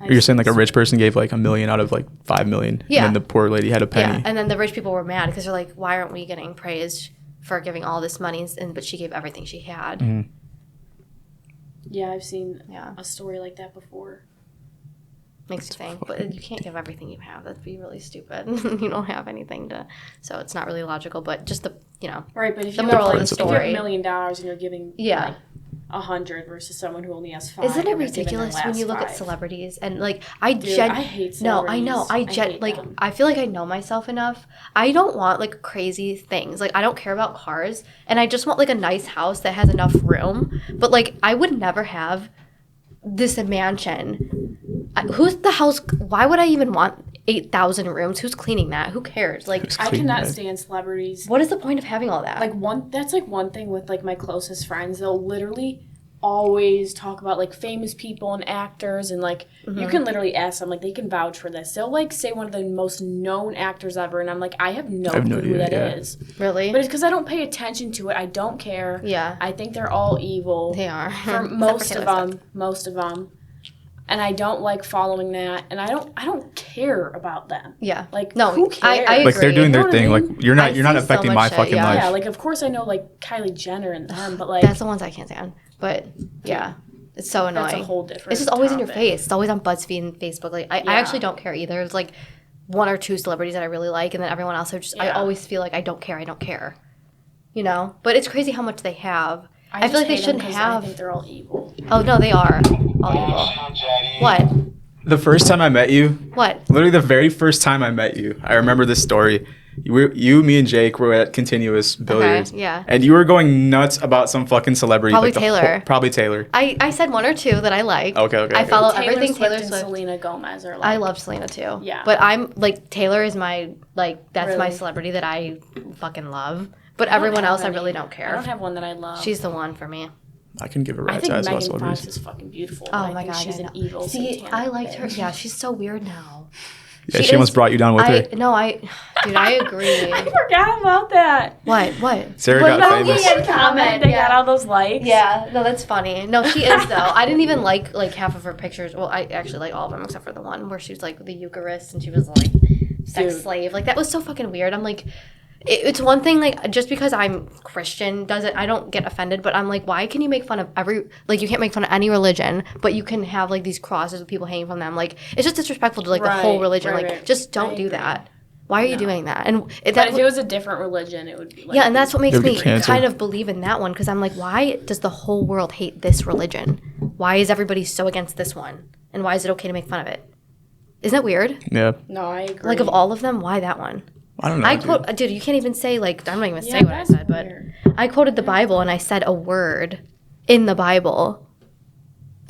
You're saying like a rich person gave like $1 million out of like 5 million. Yeah. And then the poor lady had a penny. Yeah. And then the rich people were mad because they're like, why aren't we getting praised for giving all this money? But she gave everything she had. Mm-hmm. Yeah, I've seen a story like that before. Makes you think, but you can't give everything you have. That'd be really stupid. You don't have anything so it's not really logical. But just Right, but if the you moral have, of the if you have story. $1 million and you're giving Yeah. 100 versus someone who only has 5. Isn't it and they're giving their ridiculous when you last look at 5? celebrities and like I hate No, I know. celebrities. I hate them. I feel like I know myself enough. I don't want like crazy things. Like I don't care about cars and I just want like a nice house that has enough room. But like I would never have this mansion. Who's the house? Why would I even want 8,000 rooms? Who's cleaning that? Who cares? Like I clean cannot that. stand celebrities. what is the point of having all that? That's like one thing with like my closest friends. They'll literally always talk about like famous people and actors and like you can literally ask them, like they can vouch for this. They'll like say one of the most known actors ever and I'm like, I have no clue who that is. Really? But it's because I don't pay attention to it. I don't care. Yeah. I think they're all evil. They are. For Except most for of Taylor them. Most of them. And I don't like following that. And I don't care about them. Yeah. Like No, who cares? I Like they're agree. doing You their know what thing. I Like mean? you're I not see so affecting much my shit, fucking yeah. life. Yeah, like of course I know like Kylie Jenner and them, but like That's the ones I can't stand. But yeah, it's so annoying. that's a whole different It's just always in your topic. face. It's always on BuzzFeed and Facebook. Like I actually don't care either. It's like one or two celebrities that I really like, and then everyone else I Yeah. always feel like I don't care. You know? But it's crazy how much they have. I just feel like they hate them shouldn't 'cause I have. think they're all evil. Oh no, they are all evil. What? The first time I met you, What? literally the very first time I met you, I remember this story. You, me, and Jake were at Continuous Billiards. yeah. And you were going nuts about some fucking celebrity. Probably the Taylor. Probably Taylor. I said one or two that I like. Okay. I follow Taylor everything Swift Taylor and Swift. Selena Gomez are like I love Selena too. Yeah. But I'm like Taylor is my that's my Really? celebrity that I fucking love. But I don't everyone have else I any. really don't care. I don't have one that I love. She's the one for me. I can give a I rat's think ass about Megan Fox celebrities. is fucking beautiful. Oh but my I think god, she's I an know. evil. See, satanic I liked her. bitch. Yeah, she's so weird now. Yeah, she almost brought you down with her. Dude, I agree. I forgot about that. What? Sarah Well, got no, famous. yeah, comment, They yeah. got all those likes. Yeah, no, that's funny. No, she is though. I didn't even like half of her pictures. Well, I actually like all of them except for the one where she was like the Eucharist and she was like sex Dude. slave. Like that was so fucking weird. I'm like, it's one thing like just because I'm Christian doesn't I don't get offended. But I'm like, why can you make fun of you can't make fun of any religion, but you can have like these crosses with people hanging from them. Like it's just disrespectful to like the whole Right, religion. right, Like right. just don't I do agree. that. Why are you doing that? And But if it was a different religion, it would be like yeah, and that's what makes They'd be me canceled. kind of believe in that one because I'm like, why does the whole world hate this religion? Why is everybody so against this one? And why is it okay to make fun of it? Isn't that weird? Yeah. No, I agree. Like of all of them, why that one? I don't know. Dude, you can't even say like I'm not even gonna Yeah, say what I that's said, but weird. I quoted the Bible and I said a word in the Bible,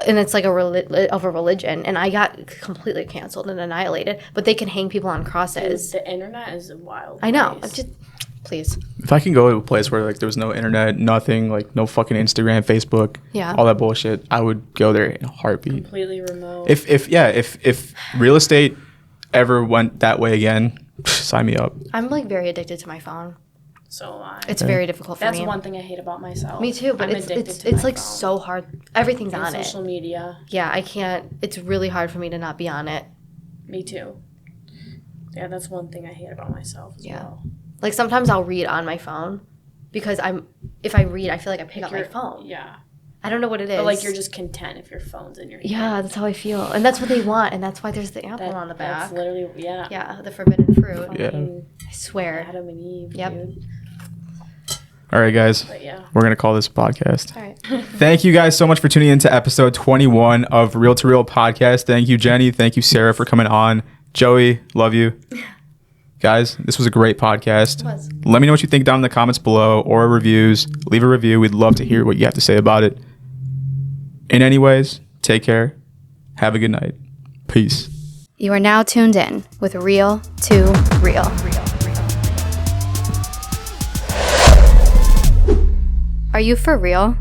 and it's like of a religion, and I got completely canceled and annihilated. But they can hang people on crosses. The internet is a wild. I know. place. I'm just please. If I can go to a place where like there was no internet, nothing, like no fucking Instagram, Facebook, Yeah. all that bullshit, I would go there in a heartbeat. completely remote. If real estate ever went that way again, sign me up. I'm like very addicted to my phone. So am I. It's very difficult for That's me. one thing I hate about myself. Me too, but I'm it's addicted to it's my like phone. so hard. Everything's And on it. social media. Yeah, I can't. It's really hard for me to not be on it. Me too. Yeah, that's one thing I hate about myself as Yeah. well. Like sometimes I'll read on my phone because if I read, I feel like I pick up my phone. Yeah. I don't know what it is. But like you're just content if your phone's in your hand. Yeah, that's how I feel, and that's what they want, and that's why there's the apple on the That's back. literally Yeah, the forbidden fruit. Yeah. fucking I swear. Adam and Eve, Yep. dude. All right, guys. But yeah. We're going to call this a podcast. All right. Thank you guys so much for tuning into episode 21 of Real to Real podcast. Thank you, Jenny. Thank you, Sarah, for coming on. Joey, love you. Guys, this was a great podcast. It was. Let me know what you think down in the comments below or reviews. Leave a review. We'd love to hear what you have to say about it. In any ways, Take care. Have a good night. Peace. You are now tuned in with Real to Real. Are you for real?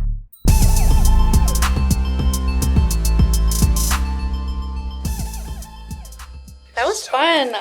That was fun.